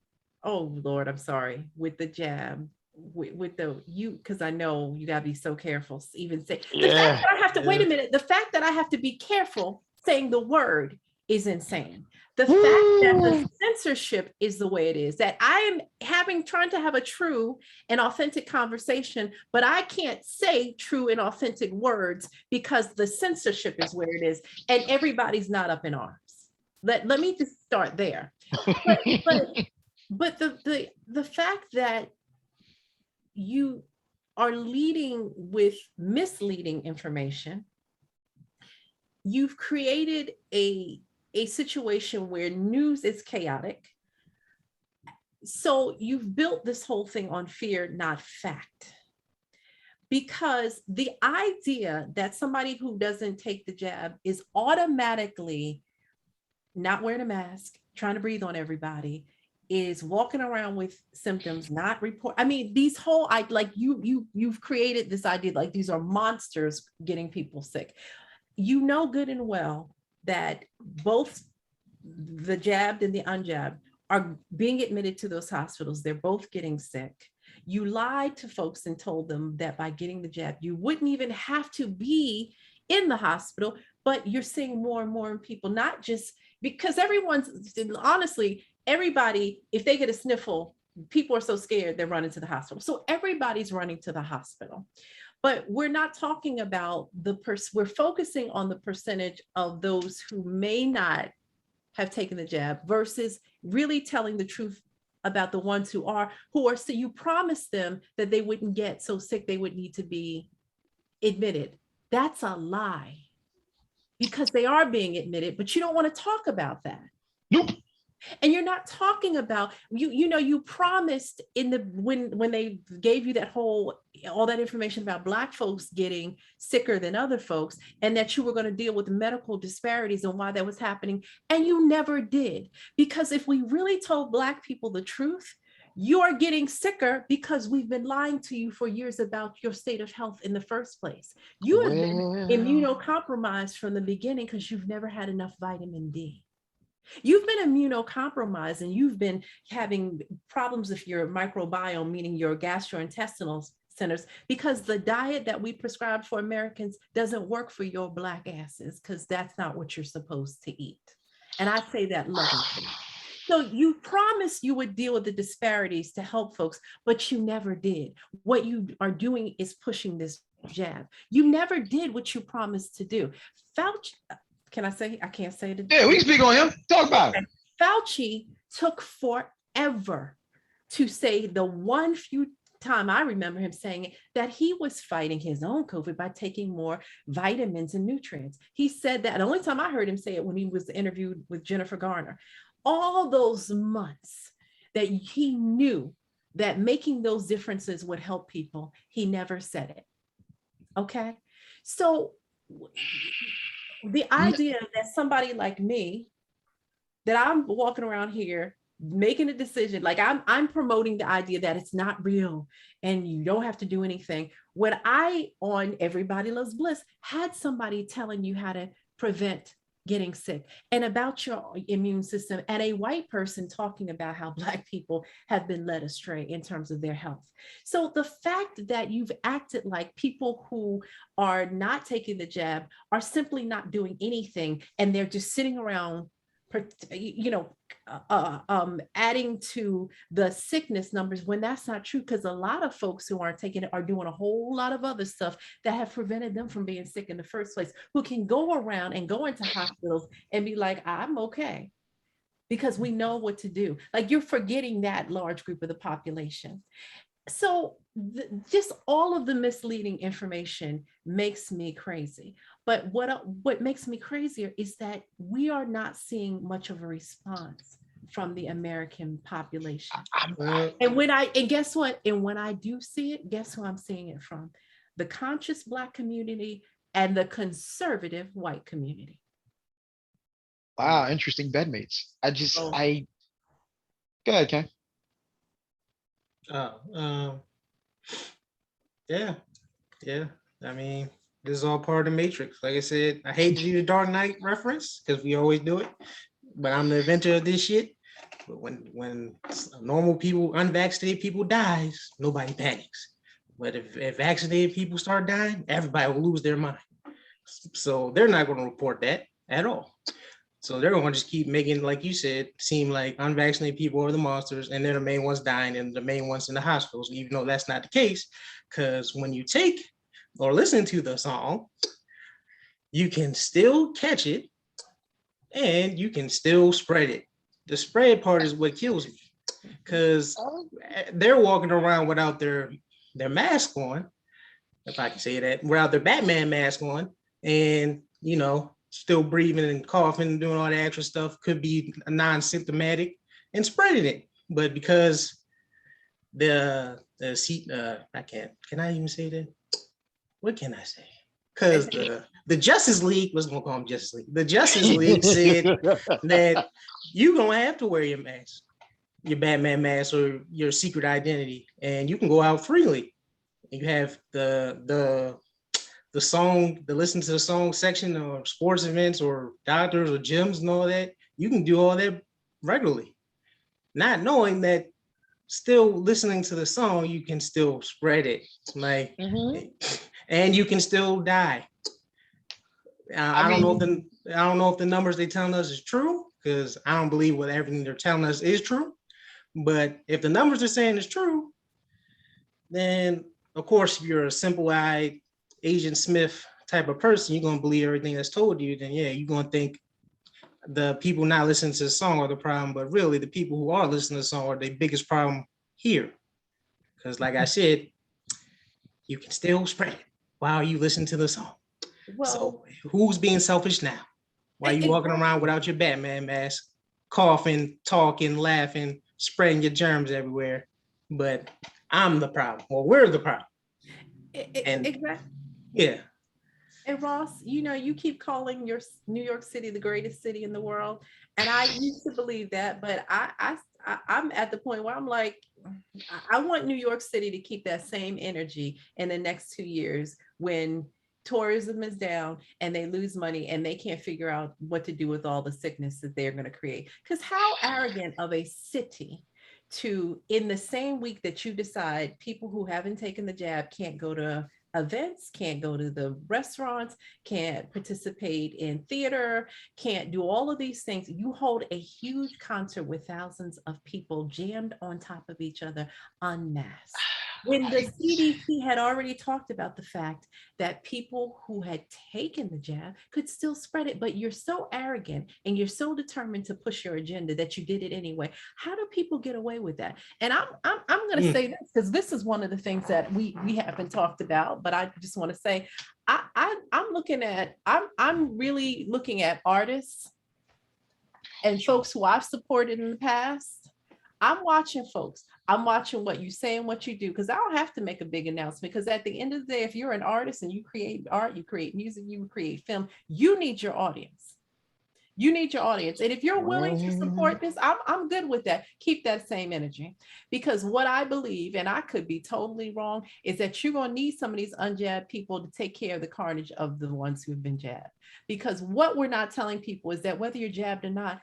oh Lord, I'm sorry, with the jab, with the because I know you gotta be so careful. Even say the fact that I have to wait a minute. The fact that I have to be careful saying the word is insane. The fact that the censorship is the way it is, that I am trying to have a true and authentic conversation, but I can't say true and authentic words because the censorship is where it is, and everybody's not up in arms. Let me just start there. But the fact that you are leading with misleading information, you've created a situation where news is chaotic. So you've built this whole thing on fear, not fact. Because the idea that somebody who doesn't take the jab is automatically not wearing a mask, trying to breathe on everybody, is walking around with symptoms, not report. I mean, these whole, like you've created this idea, like these are monsters getting people sick. You know good and well that both the jabbed and the unjabbed are being admitted to those hospitals. They're both getting sick. You lied to folks and told them that by getting the jab, you wouldn't even have to be in the hospital, but you're seeing more and more people, not just because honestly, everybody, if they get a sniffle, people are so scared they're running to the hospital. So everybody's running to the hospital. But we're not talking about we're focusing on the percentage of those who may not have taken the jab versus really telling the truth about the ones who are, so you promised them that they wouldn't get so sick they would need to be admitted. That's a lie, because they are being admitted, but you don't want to talk about that. Nope. And you're not talking about, you promised when they gave you all that information about Black folks getting sicker than other folks, and that you were going to deal with medical disparities and why that was happening. And you never did. Because if we really told Black people the truth, you are getting sicker because we've been lying to you for years about your state of health in the first place. You have been immunocompromised from the beginning because you've never had enough vitamin D. You've been immunocompromised and you've been having problems with your microbiome, meaning your gastrointestinal centers, because the diet that we prescribe for Americans doesn't work for your Black asses, because that's not what you're supposed to eat. And I say that lovingly. So you promised you would deal with the disparities to help folks, but you never did. What you are doing is pushing this jab. You never did what you promised to do. Fauci, can I say? I can't say it. Yeah, we can speak on him. Talk about it. Fauci took forever to say the one few time I remember him saying it, that he was fighting his own COVID by taking more vitamins and nutrients. He said that. The only time I heard him say it when he was interviewed with Jennifer Garner. All those months that he knew that making those differences would help people, he never said it. Okay. So the idea that somebody like me, that I'm walking around here making a decision, like I'm promoting the idea that it's not real and you don't have to do anything. When I, on Everybody Loves Bliss, had somebody telling you how to prevent getting sick and about your immune system, and a white person talking about how Black people have been led astray in terms of their health. So the fact that you've acted like people who are not taking the jab are simply not doing anything, and they're just sitting around, you know, adding to the sickness numbers, when that's not true, because a lot of folks who aren't taking it are doing a whole lot of other stuff that have prevented them from being sick in the first place, who can go around and go into hospitals and be like, I'm okay, because we know what to do. Like, you're forgetting that large group of the population. So just all of the misleading information makes me crazy. But what makes me crazier is that we are not seeing much of a response from the American population. And guess what? And when I do see it, guess who I'm seeing it from? The conscious Black community and the conservative white community. Wow, interesting bedmates. Go ahead, Ken. Yeah. I mean, this is all part of the Matrix. Like I said, I hate to do the Dark Knight reference because we always do it, but I'm the inventor of this shit. But when normal people, unvaccinated people dies, nobody panics. But if vaccinated people start dying, everybody will lose their mind. So they're not going to report that at all. So they're going to just keep making, like you said, seem like unvaccinated people are the monsters, and they're the main ones dying and the main ones in the hospitals, even though that's not the case. Because when you take or listen to the song, you can still catch it and you can still spread it. The spread part is what kills me, because they're walking around without their mask on, if I can say that, without their Batman mask on, and, you know, still breathing and coughing and doing all that extra stuff, could be non-symptomatic, and spreading it. But because can I even say that? What can I say? Because the Justice League, let's gonna call them Justice League. The Justice League said that you don't have to wear your mask, your Batman mask or your secret identity, and you can go out freely. And you have the song, the listen to the song section or sports events or doctors or gyms and all that. You can do all that regularly, not knowing that still listening to the song, you can still spread it, like, and you can still die. I don't know if the numbers they telling us is true, because I don't believe what everything they're telling us is true. But if the numbers are saying is true, then of course, if you're a simple-eyed Agent Smith type of person, you're gonna believe everything that's told you. Then yeah, you're gonna think the people not listening to the song are the problem, but really the people who are listening to the song are the biggest problem here. Because like I said, you can still spread it while you listen to the song. Well, so who's being selfish now? Why are you walking around without your Batman mask, coughing, talking, laughing, spreading your germs everywhere? But I'm the problem, or we're the problem. Exactly. Yeah. And Ross, you know, you keep calling your New York City the greatest city in the world, and I used to believe that, but I'm at the point where I'm like, I want New York City to keep that same energy in the next 2 years when tourism is down and they lose money and they can't figure out what to do with all the sickness that they're going to create. Because how arrogant of a city to, in the same week that you decide people who haven't taken the jab can't go to events, can't go to the restaurants, can't participate in theater, can't do all of these things. You hold a huge concert with thousands of people jammed on top of each other, unmasked. when the CDC had already talked about the fact that people who had taken the jab could still spread it, but you're so arrogant and you're so determined to push your agenda that you did it anyway. How do people get away with that? And I'm going to say this because this is one of the things that we haven't talked about, but I just want to say I'm really looking at artists and folks who I've supported in the past. I'm watching folks. I'm watching what you say and what you do, because I don't have to make a big announcement. Because at the end of the day, if you're an artist and you create art, you create music, you create film, you need your audience. You need your audience. And if you're willing to support this, I'm good with that. Keep that same energy. Because what I believe, and I could be totally wrong, is that you're going to need some of these unjabbed people to take care of the carnage of the ones who've been jabbed. Because what we're not telling people is that whether you're jabbed or not,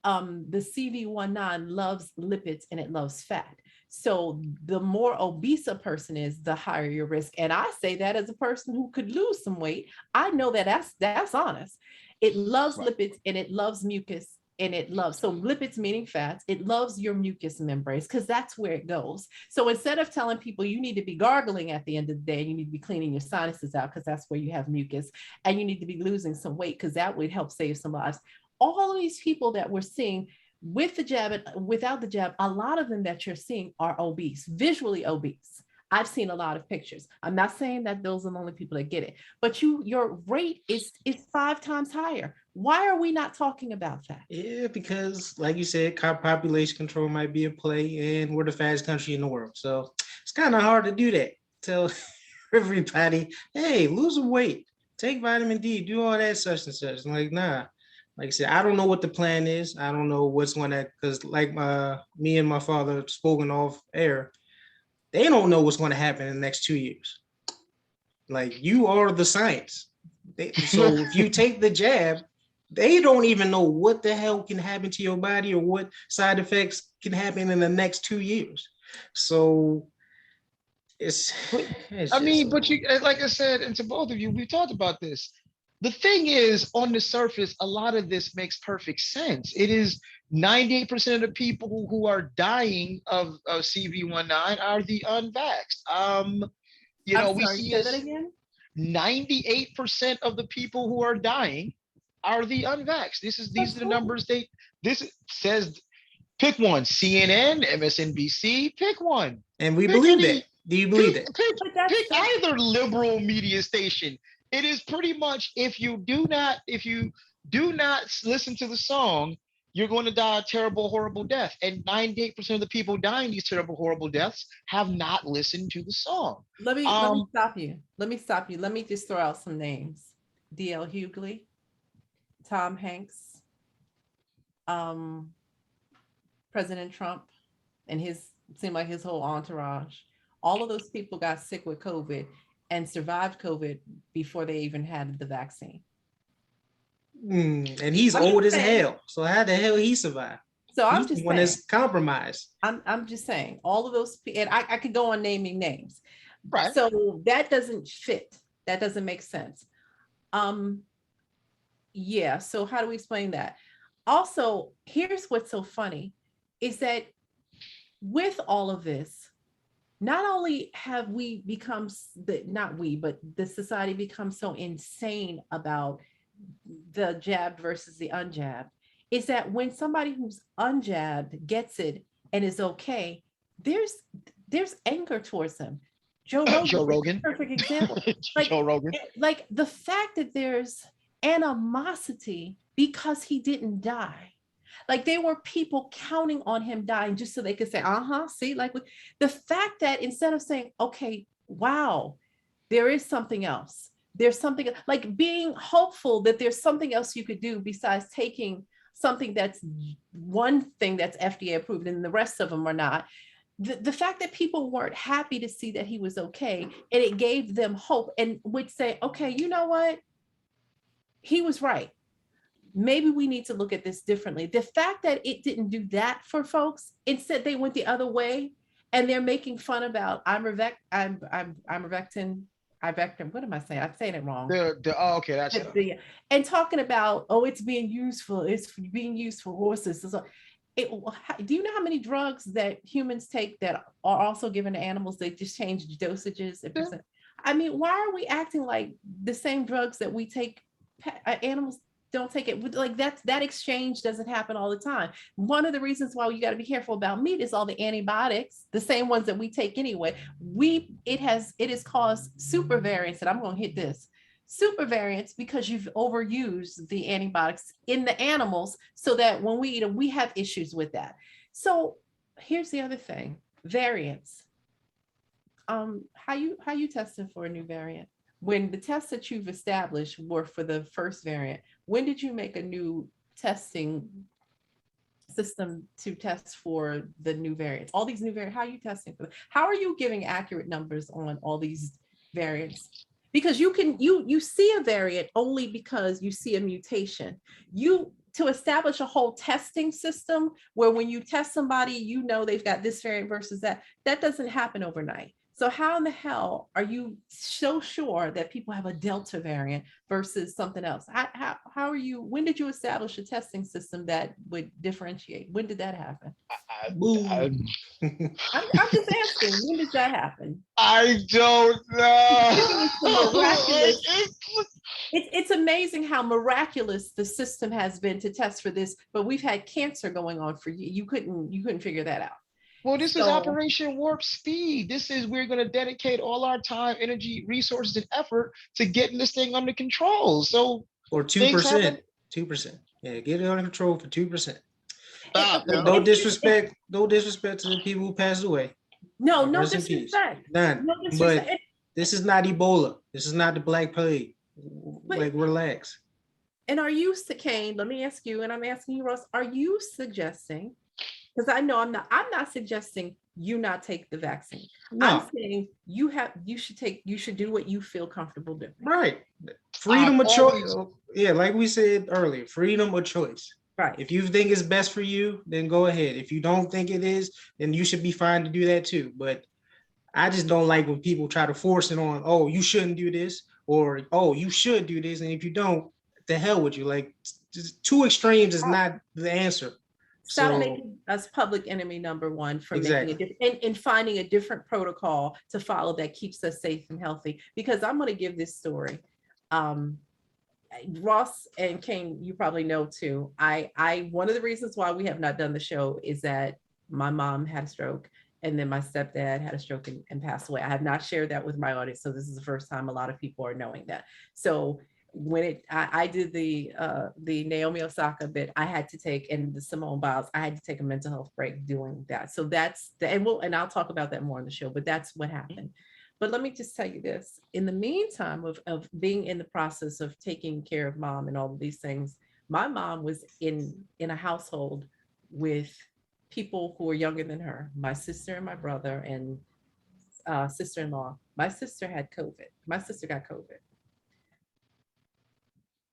the CV19 loves lipids and it loves fat. So the more obese a person is, the higher your risk. And I say that as a person who could lose some weight. I know that that's honest. It loves lipids and it loves mucus and it loves, so lipids meaning fats, it loves your mucous membranes because that's where it goes. So instead of telling people you need to be gargling at the end of the day, you need to be cleaning your sinuses out because that's where you have mucus, and you need to be losing some weight because that would help save some lives. All of these people that we're seeing with the jab and without the jab, a lot of them that you're seeing are obese, visually obese. I've seen a lot of pictures. I'm not saying that those are the only people that get it, but your rate is 5 times higher. Why are we not talking about that? Yeah, because like you said, population control might be in play, and we're the fattest country in the world. So it's kind of hard to do that. Tell everybody, hey, lose some weight, take vitamin D, do all that such and such. I'm like, nah. Like I said, I don't know what the plan is. I don't know what's going to, because like me and my father spoken off air, they don't know what's going to happen in the next 2 years. Like, you are the science. So if you take the jab, they don't even know what the hell can happen to your body or what side effects can happen in the next 2 years. So it's I mean, but you, like I said, and to both of you, we talked about this. The thing is, on the surface, a lot of this makes perfect sense. It is 98% of the people who are dying of CV19 are the unvaxxed. We sorry, see say that as again. 98% of the people who are dying are the unvaxxed. These are the numbers this says. Pick one: CNN, MSNBC. Pick one. And we Pick believe any. that. Do you believe that? Pick either liberal media station. It is pretty much, if you do not listen to the song, you're going to die a terrible, horrible death. And 98% of the people dying these terrible, horrible deaths have not listened to the song. Let me stop you. Let me just throw out some names. D.L. Hughley, Tom Hanks, President Trump, and seemed like his whole entourage. All of those people got sick with COVID and survived COVID before they even had the vaccine. And he's old as hell. So how the hell he survived? So I'm just one is compromised. I'm just saying all of those, and I could go on naming names. Right. So that doesn't fit. That doesn't make sense. Yeah. So how do we explain that? Also, here's what's so funny is that with all of this, not only have we become not we, but the society becomes so insane about the jabbed versus the unjabbed, is that when somebody who's unjabbed gets it and is okay, there's anger towards them. Joe Rogan. Perfect example. Joe Rogan. Like the fact that there's animosity because he didn't die. Like there were people counting on him dying just so they could say, see, like the fact that instead of saying, okay, wow, there is something else. There's something like being hopeful that there's something else you could do besides taking something that's one thing that's FDA approved and the rest of them are not. The fact that people weren't happy to see that he was okay, and it gave them hope and would say, okay, you know what? He was right. Maybe we need to look at this differently. The fact that it didn't do that for folks, instead they went the other way and they're making fun about ivermectin. What am I saying? I'm saying it wrong. Okay, that's and talking about, it's being used for horses. Do you know how many drugs that humans take that are also given to animals? They just change dosages and percent. I mean, why are we acting like the same drugs that we take, animals don't take it? Like that exchange doesn't happen all the time. One of the reasons why you got to be careful about meat is all the antibiotics, the same ones that we take anyway. It has caused super variants, and I'm going to hit this super variants because you've overused the antibiotics in the animals, so that when we eat them, we have issues with that. So here's the other thing: variants. How you testing for a new variant? When the tests that you've established were for the first variant, when did you make a new testing system to test for the new variants? All these new variants, how are you testing for them? How are you giving accurate numbers on all these variants? Because you see a variant only because you see a mutation. To establish a whole testing system where when you test somebody, you know they've got this variant versus that doesn't happen overnight. So how in the hell are you so sure that people have a Delta variant versus something else? How are you, when did you establish a testing system that would differentiate? When did that happen? Boom. I'm just asking, when did that happen? I don't know. Miraculous. It's amazing how miraculous the system has been to test for this, but we've had cancer going on for you. You couldn't figure that out. Well, this is Operation Warp Speed. This is, we're going to dedicate all our time, energy, resources, and effort to getting this thing under control. So, or 2%. 2%. Yeah, get it under control for 2%. No disrespect to the people who passed away. No disrespect. None. No disrespect. But this is not Ebola. This is not the Black Plague. Like, relax. And are you, Kane, let me ask you, and I'm asking you, Ross, are you suggesting, because I know I'm not suggesting you not take the vaccine. No. I'm saying you should do what you feel comfortable doing. Right. Freedom of choice. Yeah, like we said earlier, freedom of choice. Right. If you think it's best for you, then go ahead. If you don't think it is, then you should be fine to do that too. But I just don't like when people try to force it on, oh, you shouldn't do this, or oh, you should do this. And if you don't, the hell with you. Like, just two extremes is not the answer. Stop making us public enemy number one for making it and finding a different protocol to follow that keeps us safe and healthy. Because I'm going to give this story. Ross and Kane, you probably know too. I one of the reasons why we have not done the show is that my mom had a stroke, and then my stepdad had a stroke and passed away. I have not shared that with my audience, so this is the first time a lot of people are knowing that. So when I did the Naomi Osaka bit, I had to take, and the Simone Biles, I had to take a mental health break doing that. So that's and I'll talk about that more on the show, but that's what happened. But let me just tell you this, in the meantime of being in the process of taking care of mom and all of these things, my mom was in a household with people who were younger than her, my sister and my brother and sister-in-law. My sister had COVID. My sister got COVID.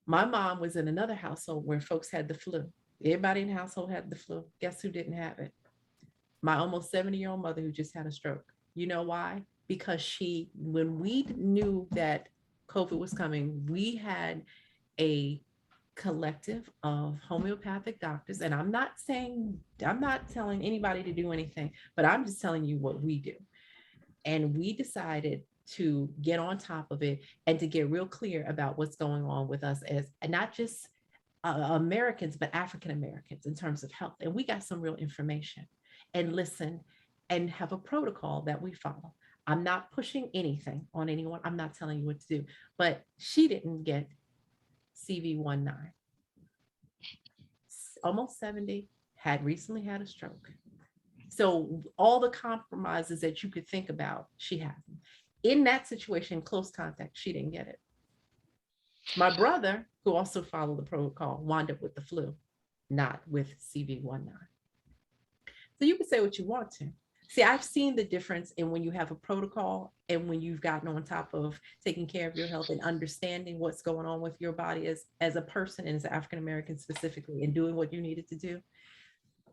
My mom was in another household where folks had the flu. Everybody in the household had the flu. Guess who didn't have it? My almost 70-year-old mother who just had a stroke. You know why? Because when we knew that COVID was coming, we had a collective of homeopathic doctors. And I'm not telling anybody to do anything, but I'm just telling you what we do. And we decided to get on top of it and to get real clear about what's going on with us as not just Americans, but African Americans in terms of health. And we got some real information and listen and have a protocol that we follow. I'm not pushing anything on anyone. I'm not telling you what to do, but she didn't get CV19. Almost 70, had recently had a stroke. So all the compromises that you could think about, she had them. In that situation, close contact, she didn't get it. My brother, who also followed the protocol, wound up with the flu, not with CV19. So you can say what you want to. See, I've seen the difference in when you have a protocol and when you've gotten on top of taking care of your health and understanding what's going on with your body as a person and as an African-American specifically, and doing what you needed to do.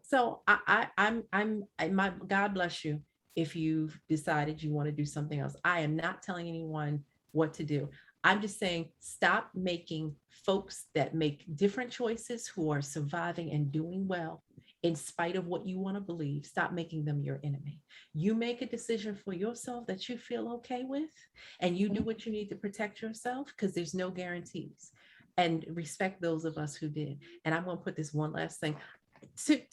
So my God bless you if you've decided you want to do something else. I am not telling anyone what to do. I'm just saying, stop making folks that make different choices who are surviving and doing well in spite of what you want to believe, stop making them your enemy. You make a decision for yourself that you feel okay with, and you do what you need to protect yourself, because there's no guarantees. And respect those of us who did. And I'm going to put this one last thing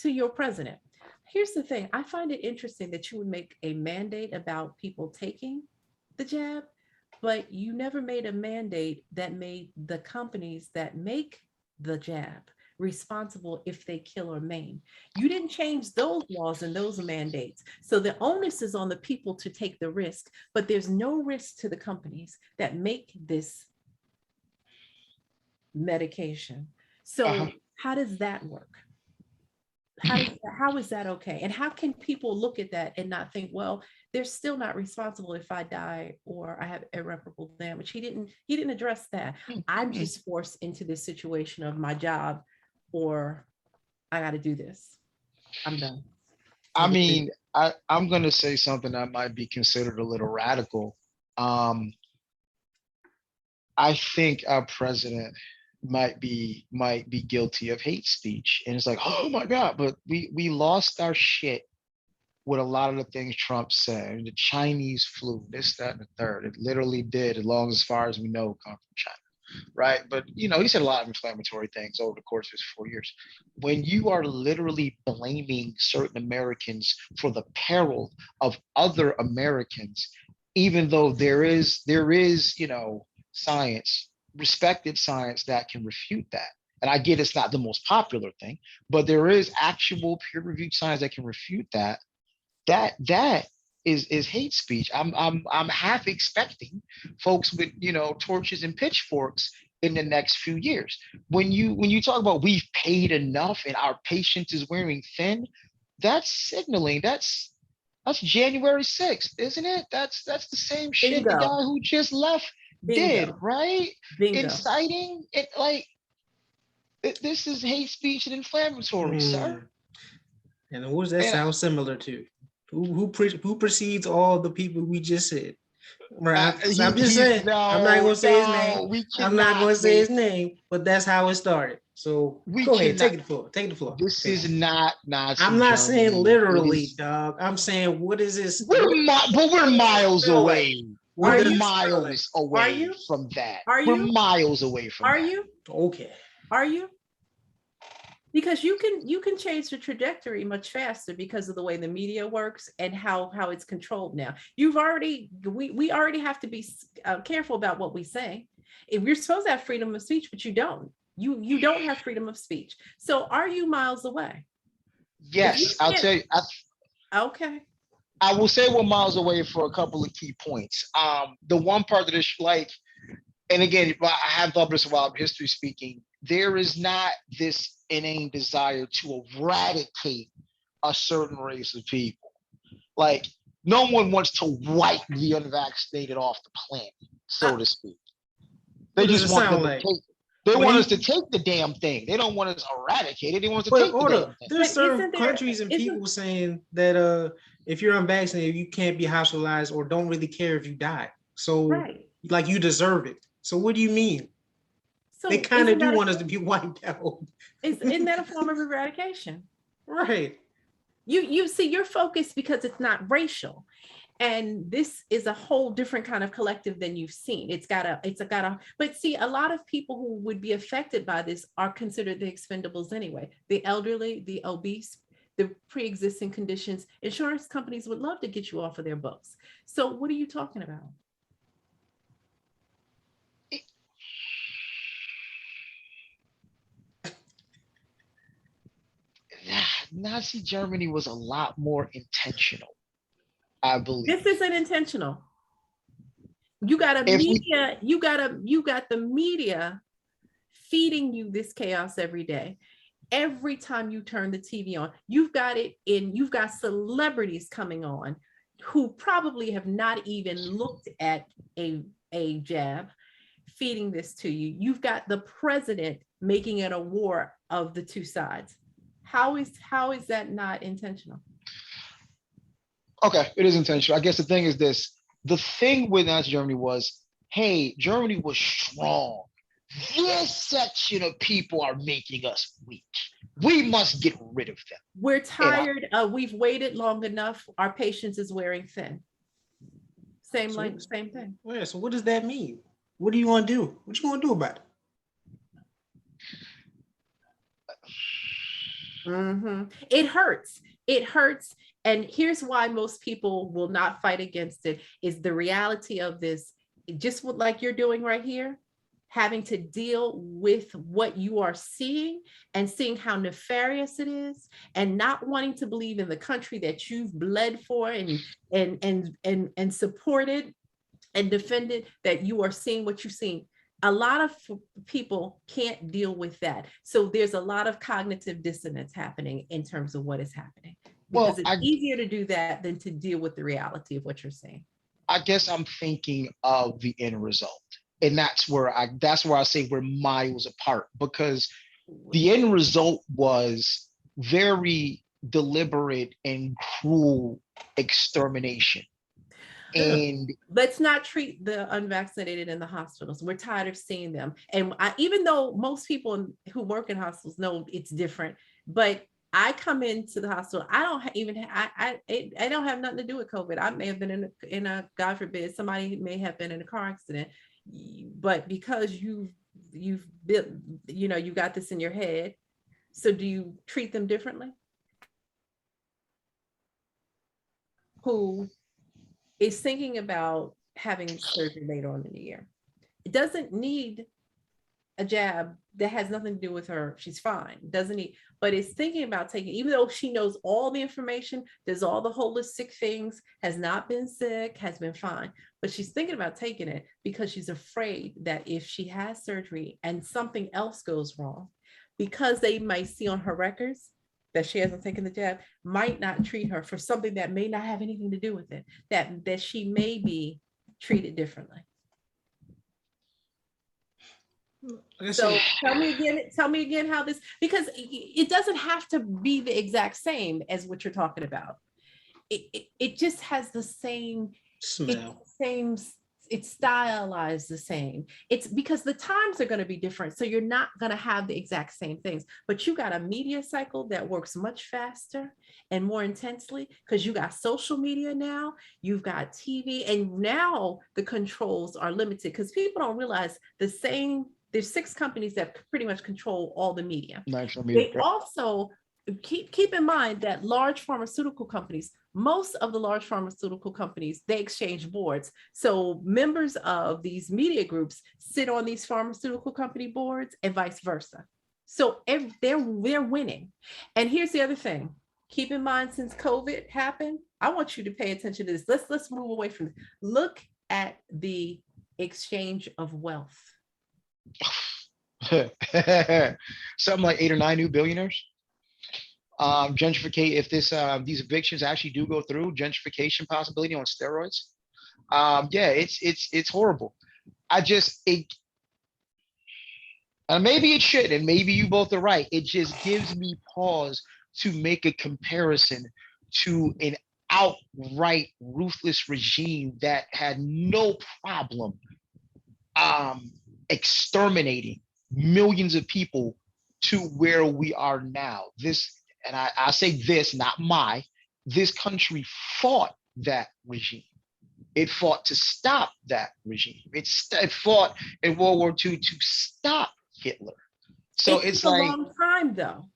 to your president. Here's the thing. I find it interesting that you would make a mandate about people taking the jab, but you never made a mandate that made the companies that make the jab responsible if they kill or maim. You didn't change those laws and those mandates. So the onus is on the people to take the risk, but there's no risk to the companies that make this medication. So how does that work? How is that okay? And how can people look at that and not think, well, they're still not responsible if I die or I have irreparable damage? He didn't address that. I'm just forced into this situation of my job, or I got to do this. I'm done. I mean, I'm going to say something that might be considered a little radical. I think our president might be guilty of hate speech. And it's like, oh my God, but we lost our shit with a lot of the things Trump said. The Chinese flu, this, that, and the third. It literally did, as far as we know, come from China. Right. But he said a lot of inflammatory things over the course of his 4 years. When you are literally blaming certain Americans for the peril of other Americans, even though there is, science, respected science that can refute that. And I get it's not the most popular thing, but there is actual peer-reviewed science that can refute that. That is hate speech. I'm half expecting folks with torches and pitchforks in the next few years. When you talk about we've paid enough and our patience is wearing thin, that's signaling. That's January 6th, isn't it? That's the same shit the guy who just left did, right? Inciting it, like this is hate speech and inflammatory, sir. And who does that sound similar to? Who precedes all the people we just said? Right. I'm just saying. I'm not going to say his name. I'm not going to say his name, but that's how it started. So go ahead, take the floor. Take the floor. This is not Nazi I'm not Germany. saying literally, dog. I'm saying, what is this? But we're miles away. We're miles away Are you? from that. Are you? We're miles away from that. Are you? Okay. Are you? Because you can change the trajectory much faster because of the way the media works and how it's controlled now. We already have to be careful about what we say. If you're supposed to have freedom of speech, but you don't. You don't have freedom of speech. So are you miles away? Yes, I'll tell you. Okay. I will say we're miles away for a couple of key points. The one part that is like, and again, I have thought this a while, history speaking, there is not this innate desire to eradicate a certain race of people. Like, no one wants to wipe the unvaccinated off the planet, so to speak. They just want them to take it. They want us to take the damn thing. They don't want us eradicated. They want us to take the damn thing. There's certain countries and people saying that if you're unvaccinated, you can't be hospitalized or don't really care if you die. So like you deserve it. So what do you mean? So they kind of do want us to be wiped out. Isn't that a form of eradication? Right. You see, you're focused because it's not racial. And this is a whole different kind of collective than you've seen. But see, a lot of people who would be affected by this are considered the expendables anyway. The elderly, the obese, the pre-existing conditions. Insurance companies would love to get you off of their books. So what are you talking about? Nazi Germany was a lot more intentional, I believe. This isn't intentional. You got the media feeding you this chaos every day. Every time you turn the TV on, you've got celebrities coming on who probably have not even looked at a jab, feeding this to you. You've got the president making it a war of the two sides. How is that not intentional? Okay, it is intentional. I guess the thing is this. The thing with Nazi Germany was, hey, Germany was strong. This section of people are making us weak. We must get rid of them. We're tired. We've waited long enough. Our patience is wearing thin. Same thing. Yeah, so what does that mean? What do you want to do? What you want to do about it? It hurts. It hurts. And here's why most people will not fight against it is the reality of this, just what like you're doing right here, having to deal with what you are seeing and seeing how nefarious it is and not wanting to believe in the country that you've bled for and supported and defended, that you are seeing what you've seen. A lot of people can't deal with that. So there's a lot of cognitive dissonance happening in terms of what is happening. Because it's easier to do that than to deal with the reality of what you're saying. I guess I'm thinking of the end result. And that's where I say we're miles apart, because the end result was very deliberate and cruel extermination. And let's not treat the unvaccinated in the hospitals. We're tired of seeing them. And even though most people who work in hospitals know it's different, but I come into the hospital. I don't even. I don't have nothing to do with COVID. I may have been in a God forbid, somebody may have been in a car accident, but because you've built, you got this in your head. So do you treat them differently? Who is thinking about having surgery later on in the year? It doesn't need a jab that has nothing to do with her. She's fine. Doesn't need, but it's thinking about taking, even though she knows all the information, does all the holistic things, has not been sick, has been fine, but she's thinking about taking it because she's afraid that if she has surgery and something else goes wrong, because they might see on her records that she hasn't taken the jab, might not treat her for something that may not have anything to do with it, that she may be treated differently. So tell me again how this, because it doesn't have to be the exact same as what you're talking about. It just has the same smell, it's stylized the same. It's because the times are going to be different. So you're not going to have the exact same things, but you got a media cycle that works much faster and more intensely because you got social media now, you've got TV, and now the controls are limited because people don't realize there's 6 companies that pretty much control all the media. They also keep in mind that large pharmaceutical companies, most of the large pharmaceutical companies, they exchange boards. So members of these media groups sit on these pharmaceutical company boards and vice versa. So they're winning. And here's the other thing. Keep in mind, since COVID happened, I want you to pay attention to this. Let's move away from this. Look at the exchange of wealth. Something like 8 or 9 new billionaires. Gentrificate, if these evictions actually do go through, gentrification possibility on steroids. Yeah, it's horrible. And maybe it should, and maybe you both are right. It just gives me pause to make a comparison to an outright ruthless regime that had no problem exterminating millions of people to where we are now. And I say this, not this country fought that regime. It fought to stop that regime. It fought in World War II to stop Hitler. So it's took a long time though.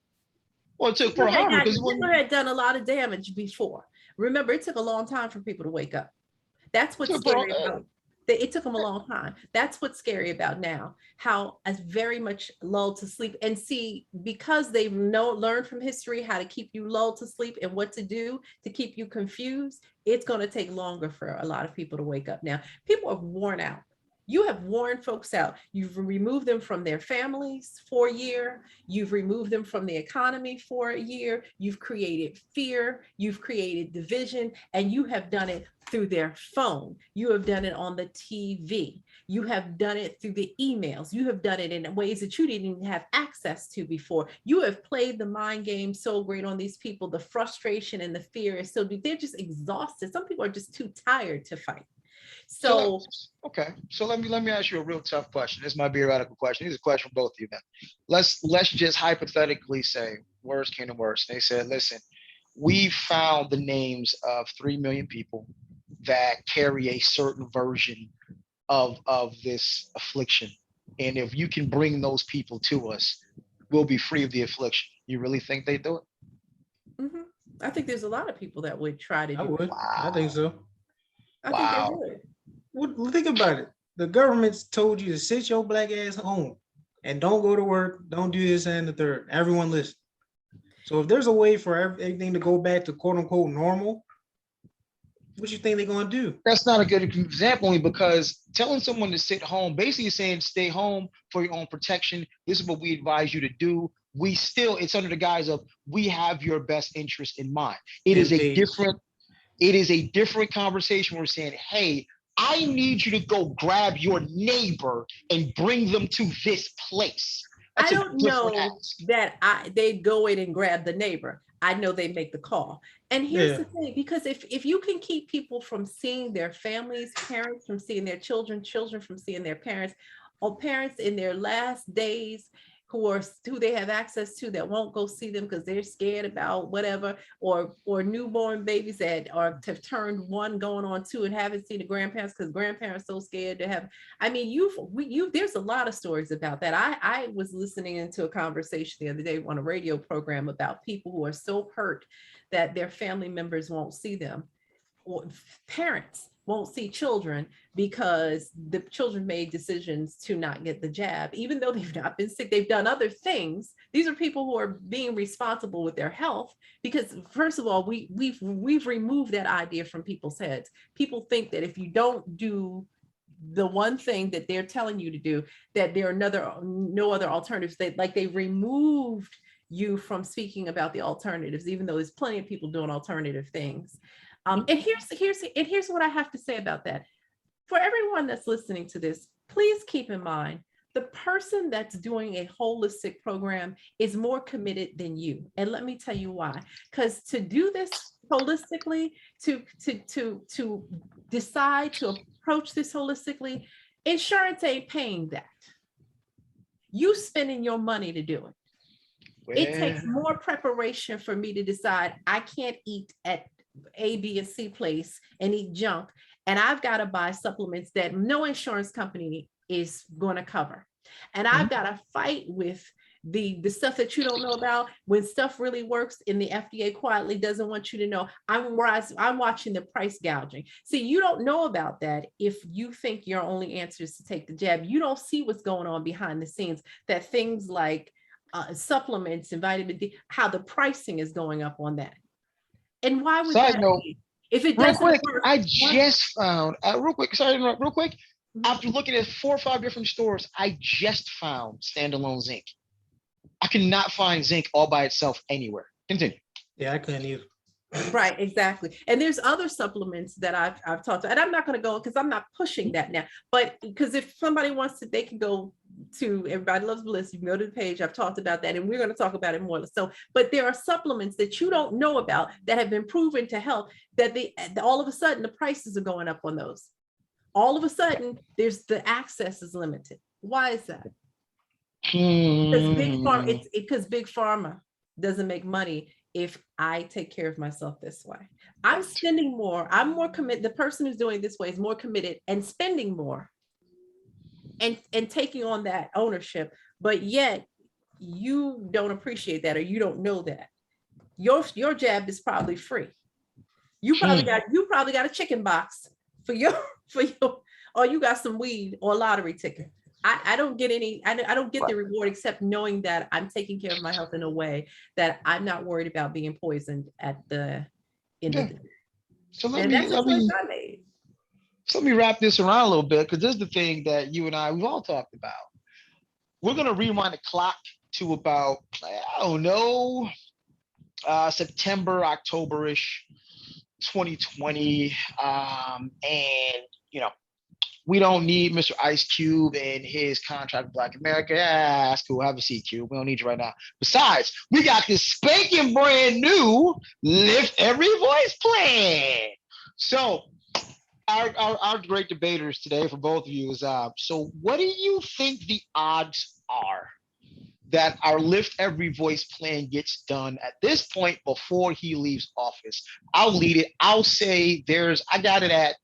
Well, it took for Harvard because Hitler had done a lot of damage before. Remember, it took a long time for people to wake up. That's what's scary about it. It took them a long time. That's what's scary about now, how as very much lulled to sleep. And see, because they've learned from history how to keep you lulled to sleep and what to do to keep you confused, it's going to take longer for a lot of people to wake up now. People are worn out. You have worn folks out. You've removed them from their families for a year. You've removed them from the economy for a year. You've created fear. You've created division, and you have done it through their phone. You have done it on the TV. You have done it through the emails. You have done it in ways that you didn't even have access to before. You have played the mind game so great on these people. The frustration and the fear is so deep. They're just exhausted. Some people are just too tired to fight. So Okay, so let me ask you a real tough question. This might be a radical question. This is a question for both of you then. Let's just hypothetically say worst came to worst. They said, listen, we found the names of 3 million people that carry a certain version of this affliction. And if you can bring those people to us, we'll be free of the affliction. You really think they do it? mhm, I think there's a lot of people that would try to I do that. would. I think Wow. so. I think they Wow. would. Well, think about it. The government's told you to sit your black ass home and don't go to work, don't do this and the third. Everyone listen. So if there's a way for everything to go back to quote unquote normal, what you think they're gonna do? That's not a good example only because telling someone to sit home, basically saying stay home for your own protection. This is what we advise you to do. We still, it's under the guise of we have your best interest in mind. And pay. It is a different conversation. We're saying, hey, I need you to go grab your neighbor and bring them to this place. I That's a don't different know ask. that they'd go in and grab the neighbor. I know they make the call. And here's Yeah. the thing, because if you can keep people from seeing their families, parents from seeing their children, children from seeing their parents, or parents in their last days who they have access to that won't go see them because they're scared about whatever, or newborn babies that are have turned one going on two and haven't seen the grandparents because grandparents so scared to have. I mean, there's a lot of stories about that. I was listening into a conversation the other day on a radio program about people who are so hurt that their family members won't see them, or parents won't see children because the children made decisions to not get the jab, even though they've not been sick. They've done other things. These are people who are being responsible with their health because, first of all, we've removed that idea from people's heads. People think that if you don't do the one thing that they're telling you to do, that there are no other alternatives. They removed you from speaking about the alternatives, even though there's plenty of people doing alternative things. And here's what I have to say about that. For everyone that's listening to this, please keep in mind the person that's doing a holistic program is more committed than you. And let me tell you why. Because to do this holistically, to decide to approach this holistically, insurance ain't paying that. You spending your money to do it. It takes more preparation for me to decide I can't eat at A, B, and C place and eat junk. And I've got to buy supplements that no insurance company is going to cover. And I've got to fight with the stuff that you don't know about when stuff really works and the FDA quietly doesn't want you to know. I'm watching the price gouging. See, you don't know about that if you think your only answer is to take the jab. You don't see what's going on behind the scenes, that things like supplements and vitamin D, how the pricing is going up on that. And why would Side that note, be? If it real doesn't quick, work, I just found, real quick, sorry to interrupt, real quick, Mhm. after looking at 4 or 5 different stores, I just found standalone zinc. I cannot find zinc all by itself anywhere. Continue. Yeah, I couldn't either. Right, exactly. And there's other supplements that I've talked to, and I'm not going to go because I'm not pushing that now. But because if somebody wants to, they can go to Everybody Loves Bliss. You can go to the page. I've talked about that, and we're going to talk about it more. So, but there are supplements that you don't know about that have been proven to help. That all of a sudden the prices are going up on those. All of a sudden, the access is limited. Why is that? Because big pharma doesn't make money if I take care of myself this way. I'm spending more. I'm more committed. The person who's doing this way is more committed and spending more and taking on that ownership. But yet you don't appreciate that, or you don't know that. Your jab is probably free. You probably got a chicken box for your or you got some weed or a lottery ticket. I don't get I don't get the reward except knowing that I'm taking care of my health in a way that I'm not worried about being poisoned at the end of the day. So That's the choice I made. So let me wrap this around a little bit, because this is the thing that you and we've all talked about. We're going to rewind the clock to about, I don't know, September, October-ish, 2020. And, we don't need Mr. Ice Cube and his contract with Black America. Yeah, that's cool. Have a seat, Cube. We don't need you right now. Besides, we got this spanking brand new Lift Every Voice plan. So our great debaters today for both of you is so what do you think the odds are that our Lift Every Voice plan gets done at this point before he leaves office? I'll lead it. I'll say I got it at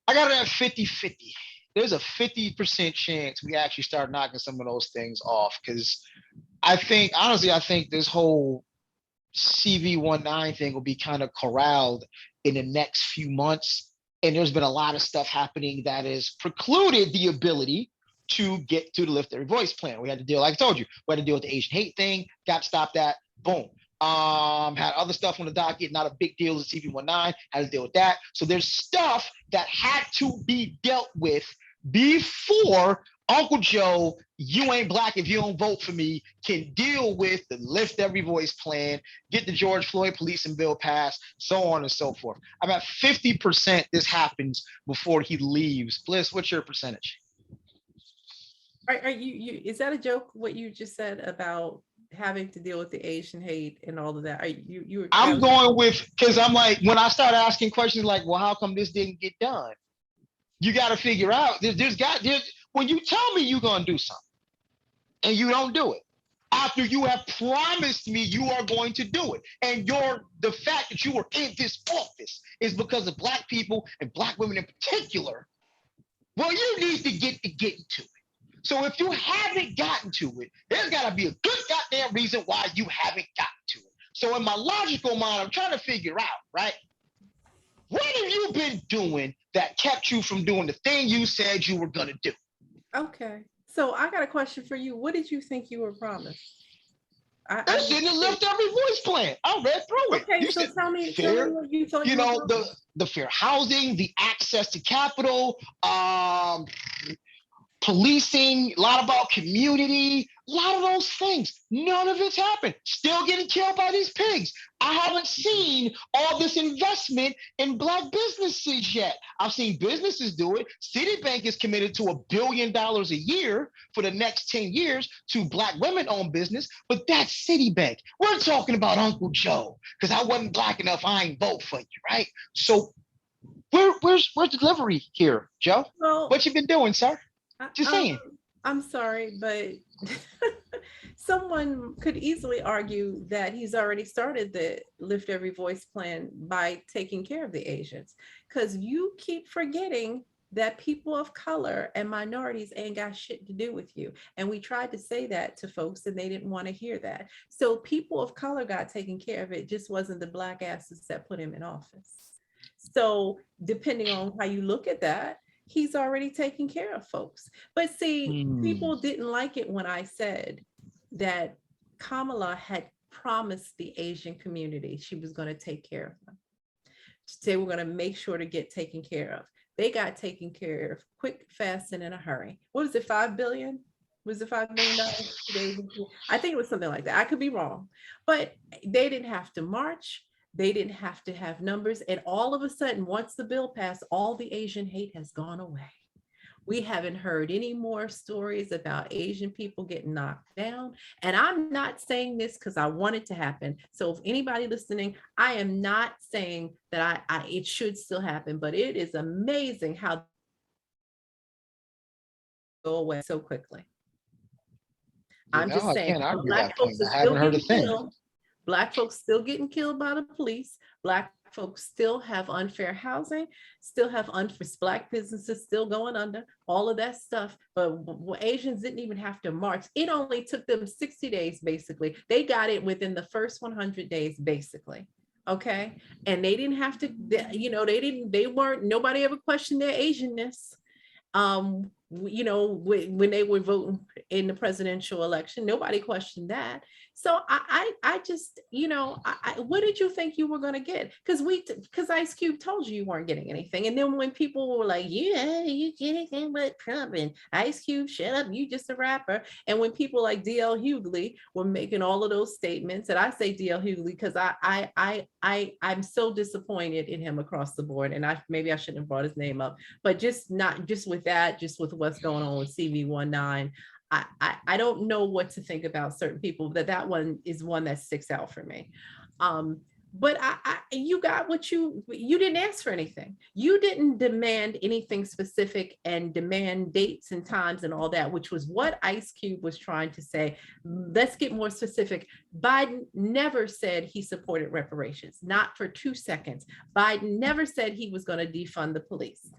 50-50. There's a 50% chance we actually start knocking some of those things off because I think this whole CV19 thing will be kind of corralled in the next few months. And there's been a lot of stuff happening that has precluded the ability to get to the Lift Every Voice plan. We had to deal, like I told you, we had to deal with the Asian hate thing, got to stop that, boom. Had other stuff on the docket, not a big deal as CV19, had to deal with that. So there's stuff that had to be dealt with before Uncle Joe, you ain't black if you don't vote for me, can deal with the Lift Every Voice plan, get the George Floyd policing bill passed, so on and so forth. I'm at 50% this happens before he leaves. Bliss, what's your percentage? Are you is that a joke what you just said about having to deal with the Asian hate and all of that? Are you I'm going with, because I'm like, when I start asking questions like, well, how come this didn't get done? You got to figure out, when you tell me you're going to do something and you don't do it, after you have promised me you are going to do it, and the fact that you are in this office is because of black people and black women in particular, well, you need to get to it. So if you haven't gotten to it, there's got to be a good goddamn reason why you haven't gotten to it. So in my logical mind, I'm trying to figure out, right? What have you been doing that kept you from doing the thing you said you were going to do? Okay. So I got a question for you. What did you think you were promised? It's in the Lift Every Voice plan. I read through it. Okay, You so said tell me fair, what you thought you you were know, promised. the fair housing, the access to capital, policing, a lot about community, a lot of those things. None of it's happened. Still getting killed by these pigs. I haven't seen all this investment in black businesses yet. I've seen businesses do it. Citibank is committed to $1 billion a year for the next 10 years to black women-owned business, but that's Citibank. We're talking about Uncle Joe, because I wasn't black enough, I ain't vote for you, right? So where's the delivery here, Joe? Well, What you been doing, sir? Just saying. I'm sorry, but someone could easily argue that he's already started the Lift Every Voice plan by taking care of the Asians, because you keep forgetting that people of color and minorities ain't got shit to do with you. And we tried to say that to folks and they didn't want to hear that. So people of color got taken care of. It just wasn't the black asses that put him in office. So depending on how you look at that, he's already taking care of folks. But see, people didn't like it when I said that Kamala had promised the Asian community she was going to take care of them. They were going to make sure to get taken care of. They got taken care of quick, fast, and in a hurry. What was it, 5 billion? Was it $5 million? I think it was something like that. I could be wrong. But they didn't have to march. They didn't have to have numbers. And all of a sudden, once the bill passed, all the Asian hate has gone away. We haven't heard any more stories about Asian people getting knocked down. And I'm not saying this because I want it to happen. So if anybody listening, I am not saying that it should still happen, but it is amazing how go away so quickly. I'm just saying, black folks are still getting killed. Black folks still getting killed by the police. Black folks still have unfair housing, still have unfair, black businesses still going under, all of that stuff. But Asians didn't even have to march. It only took them 60 days, basically. They got it within the first 100 days, basically. Okay. And they didn't have to, nobody ever questioned their Asianness. When they were voting in the presidential election, nobody questioned that. So I just, what did you think you were going to get? Because Ice Cube told you weren't getting anything. And then when people were like, yeah, you get anything but Trump, and Ice Cube, shut up, you just a rapper. And when people like D.L. Hughley were making all of those statements, and I say D.L. Hughley because I'm so disappointed in him across the board. And maybe I shouldn't have brought his name up, but just with what's going on with CV19. I don't know what to think about certain people, that one is one that sticks out for me. But you got what you didn't ask for anything. You didn't demand anything specific and demand dates and times and all that, which was what Ice Cube was trying to say. Let's get more specific. Biden never said he supported reparations, not for 2 seconds. Biden never said he was going to defund the police.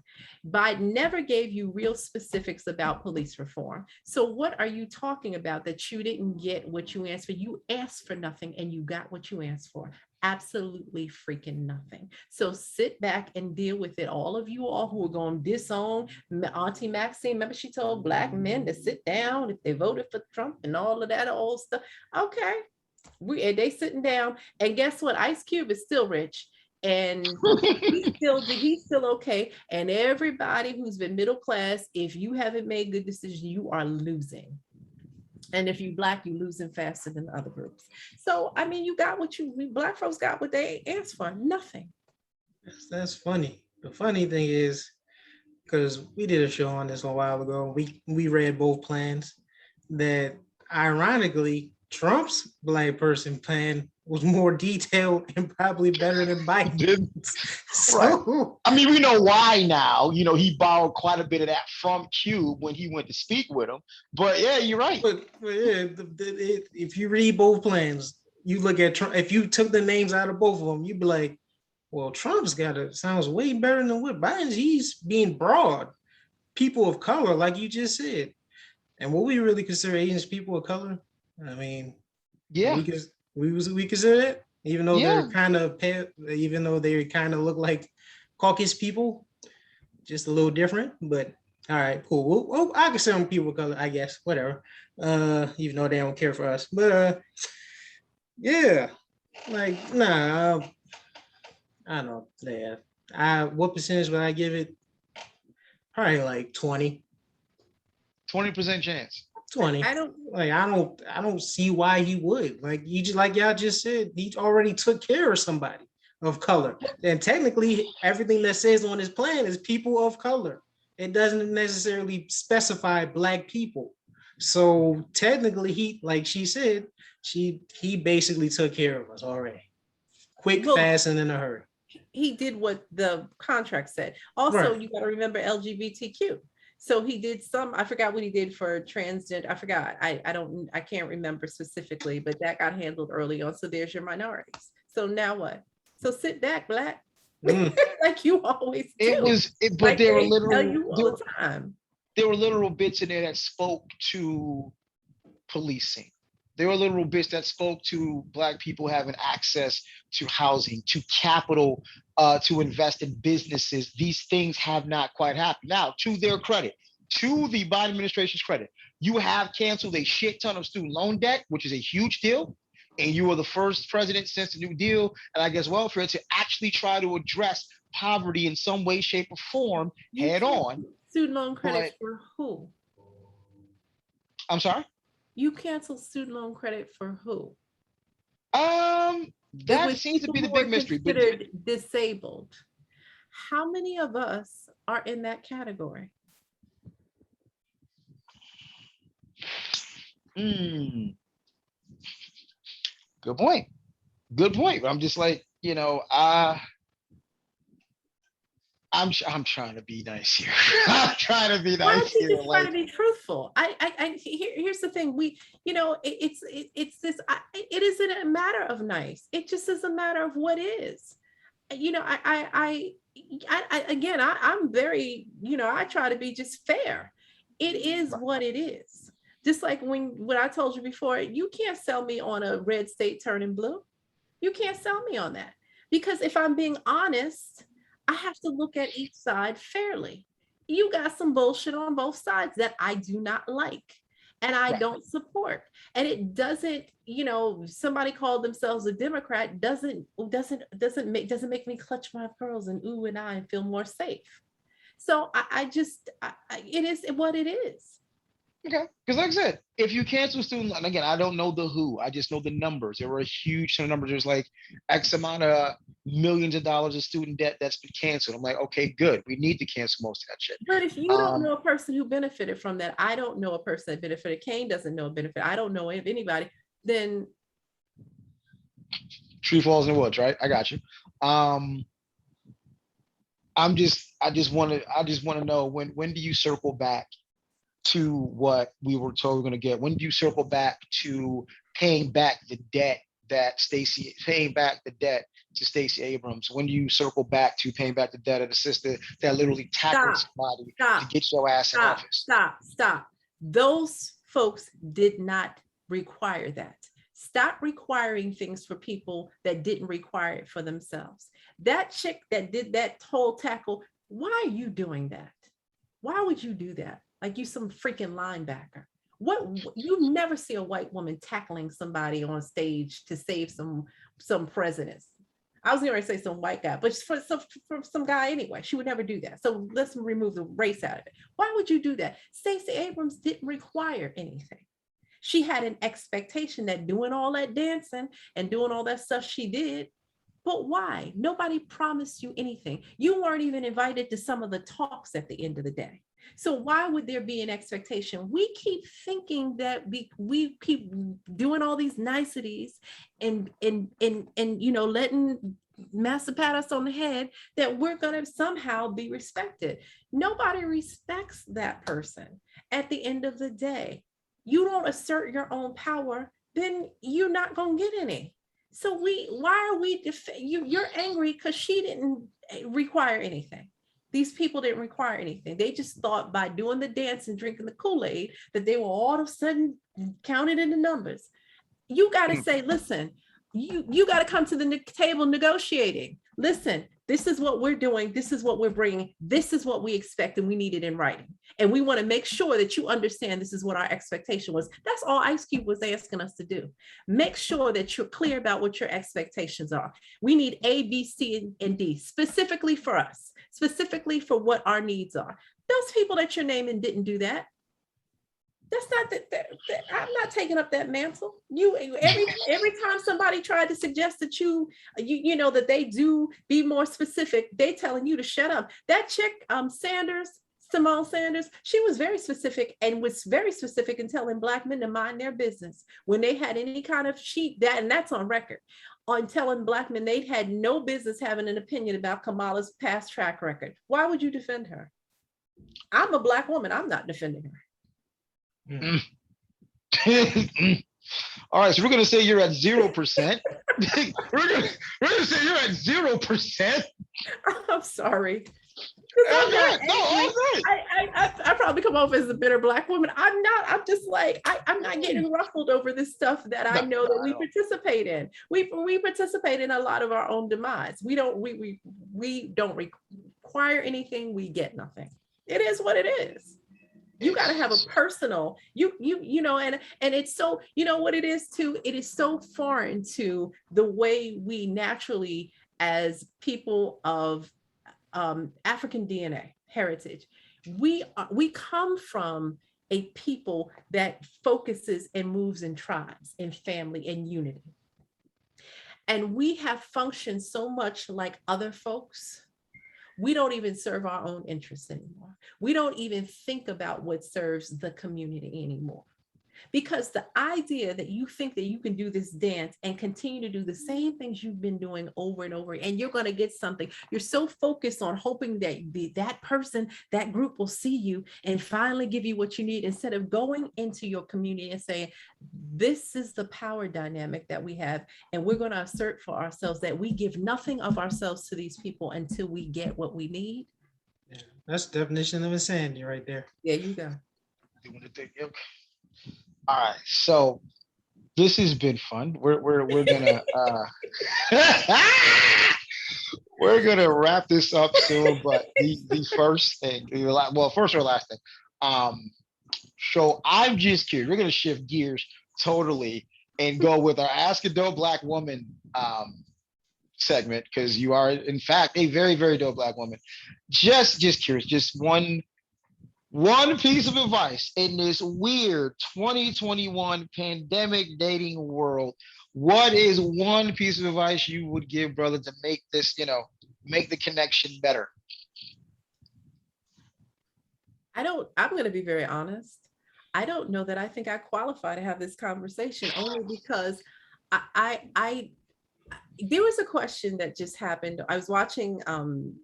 Biden never gave you real specifics about police reform. So what are you talking about that you didn't get what you asked for? You asked for nothing and you got what you asked for. Absolutely freaking nothing. So sit back and deal with it. All of you all who are going to disown Auntie Maxine, remember she told black men to sit down if they voted for Trump and all of that old stuff. Okay, they sitting down, and guess what? Ice Cube is still rich, and he's still okay. And everybody who's been middle class, if you haven't made good decisions, you are losing. And if you black, you losing faster than other groups. So, I mean, you got what black folks got what they asked for, nothing. That's funny. The funny thing is, because we did a show on this a while ago, we read both plans, that ironically, Trump's black person plan was more detailed and probably better than Biden's. So, I mean, we know why now. You know, he borrowed quite a bit of that from Cube when he went to speak with him. But yeah, you're right. But yeah, if you read both plans, you look at Trump. If you took the names out of both of them, you'd be like, well, Trump's sounds way better than what Biden's. He's being broad. People of color, like you just said. And what we really consider Asians people of color, I mean, yeah, we consider it, even though they're kind of even though they kind of look like Caucasus people, just a little different. But all right, cool. Well, I consider them people of color, I guess. Whatever. Even though they don't care for us, but yeah, like nah. I don't know. Yeah. What percentage would I give it? Probably like 20. 20% chance. 20. I don't see why he would. Like y'all just said, he already took care of somebody of color. And technically everything that says on his plan is people of color. It doesn't necessarily specify black people. So technically he, like she said, he basically took care of us already. Quick, fast, and in a hurry. He did what the contract said. Also, right. You got to remember LGBTQ. So he did I forgot what he did for transgender. I forgot. I can't remember specifically, but that got handled early on. So there's your minorities. So now what? So sit back, black. Like you always do. But like there were literal bits in there that spoke to policing. There were literal bits that spoke to black people having access to housing, to capital, to invest in businesses. These things have not quite happened. Now, to their credit, to the Biden administration's credit, you have canceled a shit ton of student loan debt, which is a huge deal. And you are the first president since the New Deal, and I guess welfare, to actually try to address poverty in some way, shape, or form head on. Student loan credit for who? I'm sorry? You canceled student loan credit for who? That seems to be the big mystery. Considered disabled. How many of us are in that category? Good point. Good point. I'm just like, you know, I'm trying to be nice here. I'm trying to be nice. Why don't you just try to be truthful? Here's the thing. It's this. It isn't a matter of nice. It just is a matter of what is. You know, I'm very, you know, I try to be just fair. It is what it is. Just like when I told you before, you can't sell me on a red state turning blue. You can't sell me on that, because if I'm being honest, I have to look at each side fairly. You got some bullshit on both sides that I do not like and I don't support. And it doesn't, you know, somebody called themselves a Democrat doesn't make me clutch my pearls and ooh and I and feel more safe. So it is what it is. Okay, because like I said, if you cancel student loan, again, I don't know the who, I just know the numbers. There were a huge ton of numbers. There's like X amount of millions of dollars of student debt that's been canceled. I'm like, okay, good. We need to cancel most of that shit. But if you don't know a person who benefited from that, I don't know a person that benefited. Kane doesn't know a benefit. I don't know of anybody. Then Tree falls in the woods, right? I got you. Um, I just want to know when do you circle back to what we were told we're going to get? When do you circle back to paying back the debt paying back the debt to Stacey Abrams? When do you circle back to paying back the debt of the sister that literally tackled Stop, somebody to stop, get your ass in stop, office? stop. Those folks did not require that. Stop requiring things for people that didn't require it for themselves. That chick that did that whole tackle, why are you doing that? Why would you do that? Like you some freaking linebacker. What, you never see a white woman tackling somebody on stage to save some presidents. I was going to say some white guy, but for some guy anyway. She would never do that. So let's remove the race out of it. Why would you do that? Stacey Abrams didn't require anything. She had an expectation that doing all that dancing and doing all that stuff she did. But why? Nobody promised you anything. You weren't even invited to some of the talks at the end of the day. So why would there be an expectation? We keep thinking that we keep doing all these niceties and letting Master pat us on the head that we're going to somehow be respected. Nobody respects that person. At the end of the day, you don't assert your own power, then you're not going to get any. So why are we, you're angry because she didn't require anything. These people didn't require anything. They just thought by doing the dance and drinking the Kool-Aid that they were all of a sudden counted in the numbers. You got to say, listen, you got to come to the table negotiating. Listen, this is what we're doing. This is what we're bringing. This is what we expect, and we need it in writing. And we want to make sure that you understand this is what our expectation was. That's all Ice Cube was asking us to do. Make sure that you're clear about what your expectations are. We need A, B, C, and D, specifically for us, specifically for what our needs are. Those people that you're naming didn't do that. That's not that I'm not taking up that mantle. Every time somebody tried to suggest that you know that they do be more specific, they telling you to shut up. That chick, Simone Sanders, she was very specific and was very specific in telling Black men to mind their business when they had any kind of and that's on record, on telling Black men they had no business having an opinion about Kamala's past track record. Why would you defend her? I'm a Black woman. I'm not defending her. Mm. All right, so we're gonna say you're at 0%. we're gonna say you're at 0%. I'm sorry. I probably come off as a bitter Black woman. I'm not. I'm just like I'm not getting ruffled over this stuff that I know that we participate in. We participate in a lot of our own demise. We don't require anything. We get nothing. It is what it is. You got to have a personal, you know, and it's so, you know what it is too, it is so foreign to the way we naturally, as people of African DNA heritage, we come from a people that focuses and moves in tribes, in family, and unity. And we have functioned so much like other folks. We don't even serve our own interests anymore. We don't even think about what serves the community anymore. Because the idea that you think that you can do this dance and continue to do the same things you've been doing over and over, and you're going to get something. You're so focused on hoping that that person, that group will see you and finally give you what you need, instead of going into your community and saying, this is the power dynamic that we have, and we're going to assert for ourselves that we give nothing of ourselves to these people until we get what we need. Yeah, that's the definition of insanity right there. There you go. All right, so this has been fun. We're gonna we're gonna wrap this up soon. But the first thing, first or last thing, so I'm just curious. We're gonna shift gears totally and go with our Ask a Dope Black Woman segment, because you are in fact a very, very dope Black woman. Just curious, just one piece of advice in this weird 2021 pandemic dating world. What is one piece of advice you would give, brother, to make this, make the connection better? I'm going to be very honest. I don't know that I think I qualify to have this conversation, only because there was a question that just happened. I was watching, and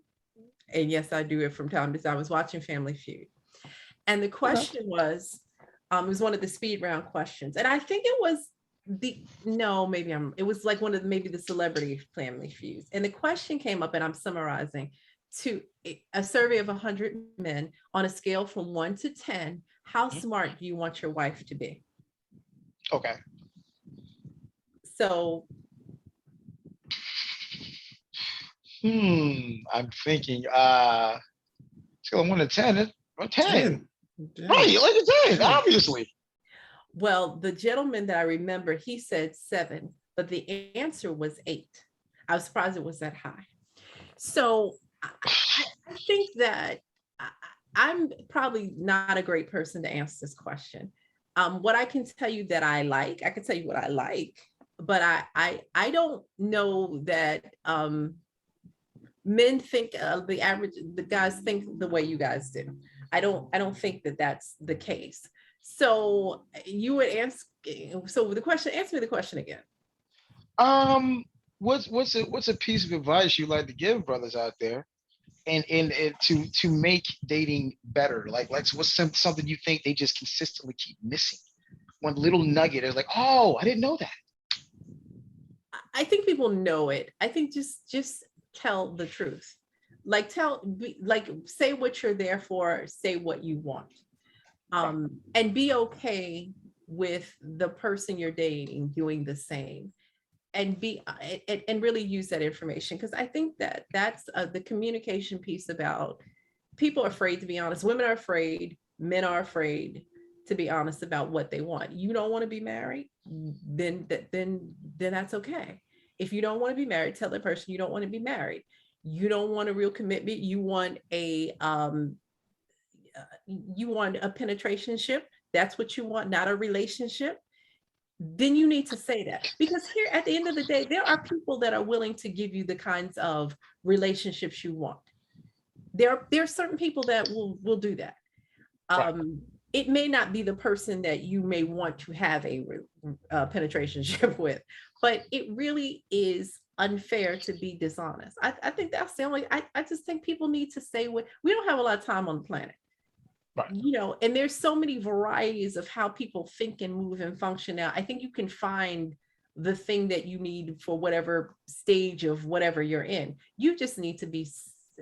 yes, I do it from time to time. I was watching Family Feud, and the question was, it was one of the speed round questions, and I think it was it was like one of maybe the celebrity Family Feuds, and the question came up, and I'm summarizing, to a survey of 100 men on a scale from 1 to 10, how smart do you want your wife to be? Okay. So I'm thinking scale of 1 to 10. 10. 10. Right, like a 10, 10. obviously. well, the gentleman that I remember, he said 7, but the answer was 8. I was surprised it was that high. So I think that I'm probably not a great person to answer this question. What I can tell you that I can tell you what I like, but I don't know that men think the guys think the way you guys do. I don't think that that's the case. So you would answer. So the question, answer me the question again. What's a piece of advice you like to give brothers out there, and to make dating better? Like, what's something you think they just consistently keep missing? One little nugget is like, oh, I didn't know that. I think people know it. I think just tell the truth. Like say what you're there for, say what you want. And be okay with the person you're dating doing the same, and really use that information, because I think that that's the communication piece about people are afraid to be honest. Women are afraid, men are afraid to be honest about what they want. You don't want to be married, then that's okay. If you don't want to be married, tell that person you don't want to be married. You don't want a real commitment. You want a penetration ship. That's what you want, not a relationship. Then you need to say that, because here at the end of the day, there are people that are willing to give you the kinds of relationships you want. There are certain people that will do that. It may not be the person that you may want to have a penetration ship with, but it really is unfair to be dishonest. I think that's the only, I just think people need to say what, we don't have a lot of time on the planet. Right. You know, and there's so many varieties of how people think and move and function now. I think you can find the thing that you need for whatever stage of whatever you're in. You just need to be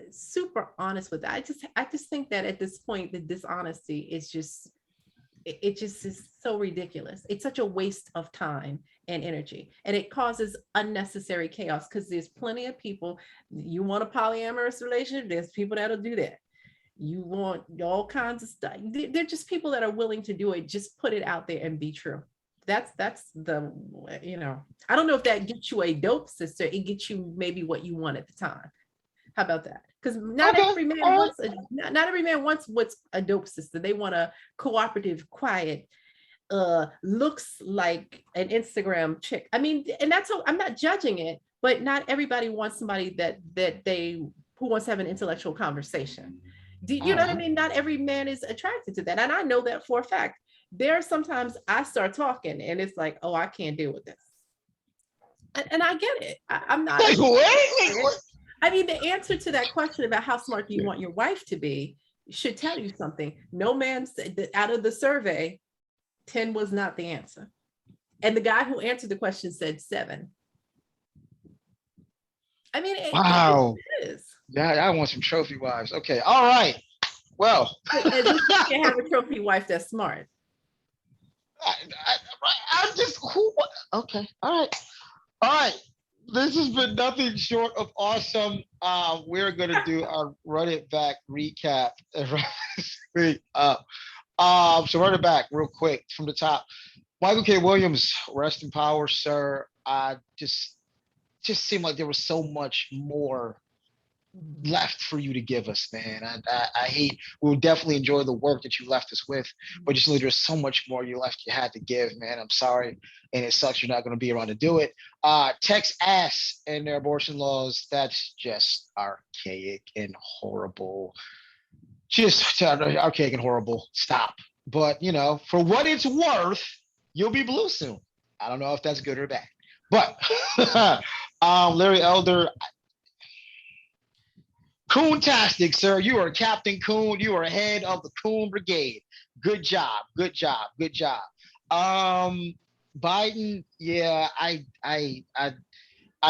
super honest with that. I just think that at this point, the dishonesty is just, it just is so ridiculous. It's such a waste of time and energy, and it causes unnecessary chaos, because there's plenty of people. You want a polyamorous relationship, there's people that'll do that. You want all kinds of stuff. They're just people that are willing to do it. Just put it out there and be true. That's the, you know, I don't know if that gets you a dope sister. It gets you maybe what you want at the time. How about that? Because not every man wants what's a dope sister. They want a cooperative, quiet, looks like an Instagram chick. I mean, and that's how, I'm not judging it, but not everybody wants somebody who wants to have an intellectual conversation. Do you know what I mean? Not every man is attracted to that. And I know that for a fact. There are sometimes I start talking and it's like, oh, I can't deal with this. And I get it. I'm not. Wait. I mean, the answer to that question about how smart do you want your wife to be should tell you something. No man said that out of the survey, 10 was not the answer. And the guy who answered the question said 7. I mean, Wow. It is. Yeah, I want some trophy wives. Okay, all right. Well, you can't have a trophy wife that's smart. I'm just okay. All right. This has been nothing short of awesome. We're gonna do our run it back recap. So run it back real quick from the top. Michael K. Williams, rest in power, sir. Just seemed like there was so much more left for you to give us, man. I hate, we'll definitely enjoy the work that you left us with, but just know there's so much more you had to give, man. I'm sorry, and it sucks you're not going to be around to do it. Tex-Ass and their abortion laws, that's just archaic and horrible. Just archaic and horrible. Stop. But, you know, for what it's worth, you'll be blue soon. I don't know if that's good or bad. But Larry Elder, Coontastic, sir. You are Captain Coon. You are head of the Coon Brigade. Good job. Good job. Good job. Um, Biden, yeah, I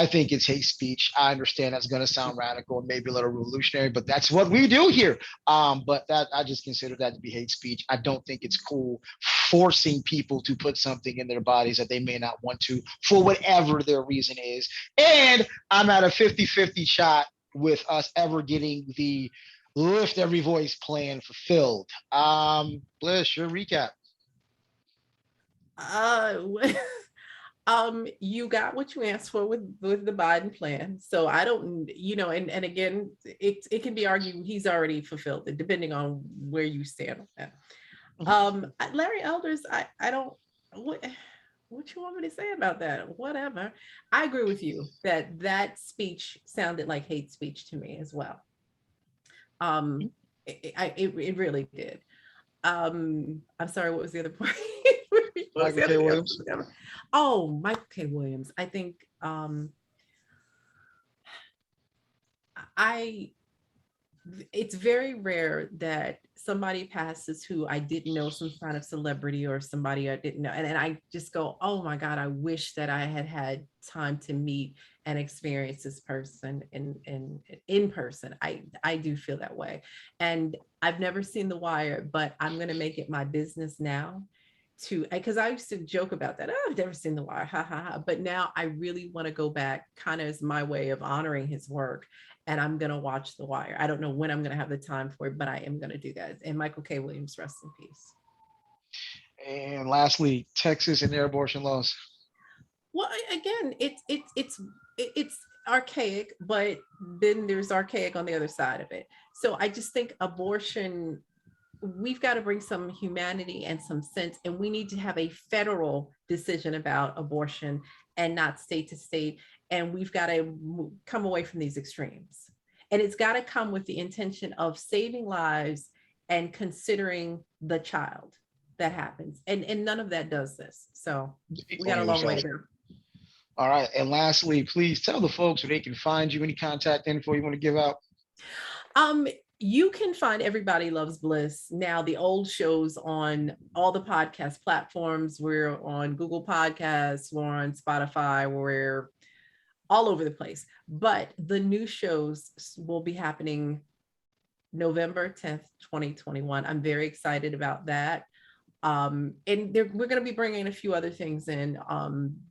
think it's hate speech. I understand that's going to sound radical and maybe a little revolutionary, but that's what we do here. But that I just consider that to be hate speech. I don't think it's cool forcing people to put something in their bodies that they may not want to for whatever their reason is. And I'm at a 50-50 shot with us ever getting the Lift Every Voice plan fulfilled. Bliss, your recap. Uh, you got what you asked for with the Biden plan. So I don't, and again, it can be argued he's already fulfilled it, depending on where you stand on that. Larry Elders, I don't what you want me to say about that? Whatever. I agree with you that that speech sounded like hate speech to me as well. It really did. I'm sorry, what was the other part? Michael K. Williams. Oh, Michael K. Williams. I think I it's very rare that somebody passes who I didn't know, some kind of celebrity or somebody I didn't know. And I just go, oh my God, I wish that I had had time to meet and experience this person in person. I do feel that way. And I've never seen The Wire, but I'm going to make it my business now to, because I used to joke about that. Oh, I've never seen The Wire, ha ha ha. But now I really want to go back, kind of as my way of honoring his work, and I'm going to watch The Wire. I don't know when I'm going to have the time for it, but I am going to do that. And Michael K. Williams, rest in peace. And lastly, Texas and their abortion laws. Well, again, it's archaic, but then there's archaic on the other side of it. So I just think abortion, we've got to bring some humanity and some sense, and we need to have a federal decision about abortion and not state to state. And we've got to come away from these extremes. And it's got to come with the intention of saving lives and considering the child that happens. And none of that does this. So we got a long way to go. All right. And lastly, please tell the folks where they can find you, any contact info you want to give out. You can find Everybody Loves Bliss, now the old shows, on all the podcast platforms. We're on Google Podcasts, we're on Spotify, we're all over the place. But the new shows will be happening November 10th, 2021. I'm very excited about that. And we're going to be bringing a few other things in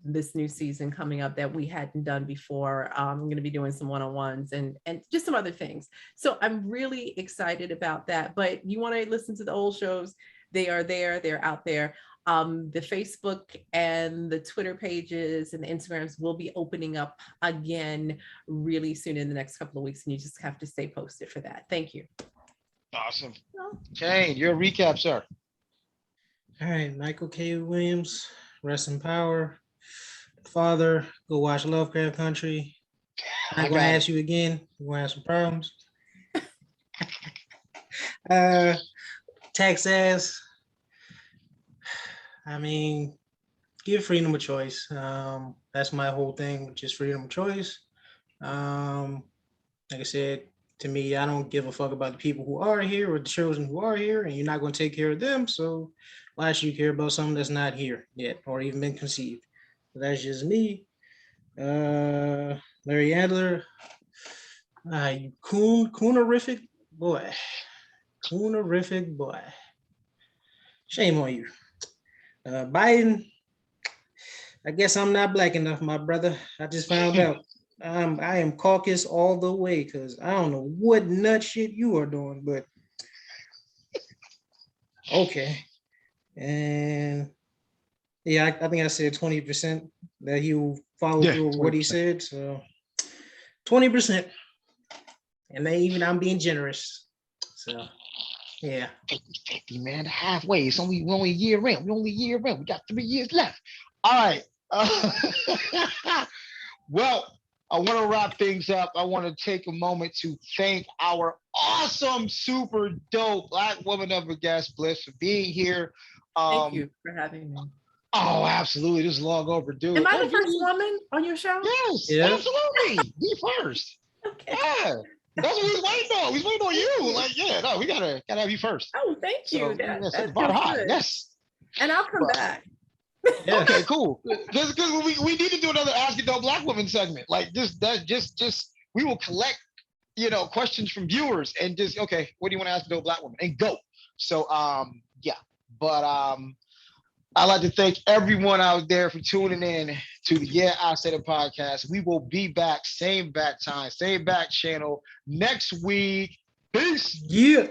this new season coming up that we hadn't done before. I'm going to be doing some one-on-ones and just some other things. So I'm really excited about that. But you want to listen to the old shows, they are there, they're out there. The Facebook and the Twitter pages and the Instagrams will be opening up again really soon in the next couple of weeks. And you just have to stay posted for that. Thank you. Awesome. Jane, your recap, sir. All right, Michael K. Williams, rest in power. Father, go watch Lovecraft Country. I'm gonna ask you again. You gonna have some problems. Tex-Ass. I mean, give freedom of choice. That's my whole thing, just freedom of choice. Like I said, to me, I don't give a fuck about the people who are here or the children who are here, and you're not going to take care of them. So why should you care about something that's not here yet or even been conceived? That's just me. Larry Adler, you coonerific boy. Coonerific boy. Shame on you. Biden, I guess I'm not black enough, my brother. I just found out. I am caucus all the way, because I don't know what nut shit you are doing, but okay. And yeah, I think I said 20% that he will follow through with what he said. So 20%. And then even I'm being generous. So yeah. 50, man, halfway. We're only a year in. We got 3 years left. All right. Well, I want to wrap things up. I want to take a moment to thank our awesome, super dope Black woman of a guest, Bliss, for being here. Thank you for having me. Oh, absolutely. This is long overdue. Am I Oh, the first woman on your show? yes, Yeah. absolutely. Be first. Okay. Yeah. That's what we was waiting on. We was waiting on you. Like, yeah, no, we gotta have you first. Oh, thank you. So yeah, set the That bar feels high. good. Yes. And I'll come But back. Yeah. okay, cool. Because we need to do another Ask It No Black Woman segment. Like just we will collect, questions from viewers and just okay, what do you want to ask No Black Woman? And go. So yeah. But I'd like to thank everyone out there for tuning in to the Yeah I Said It podcast. We will be back, same back time, same back channel next week. Peace. Yeah.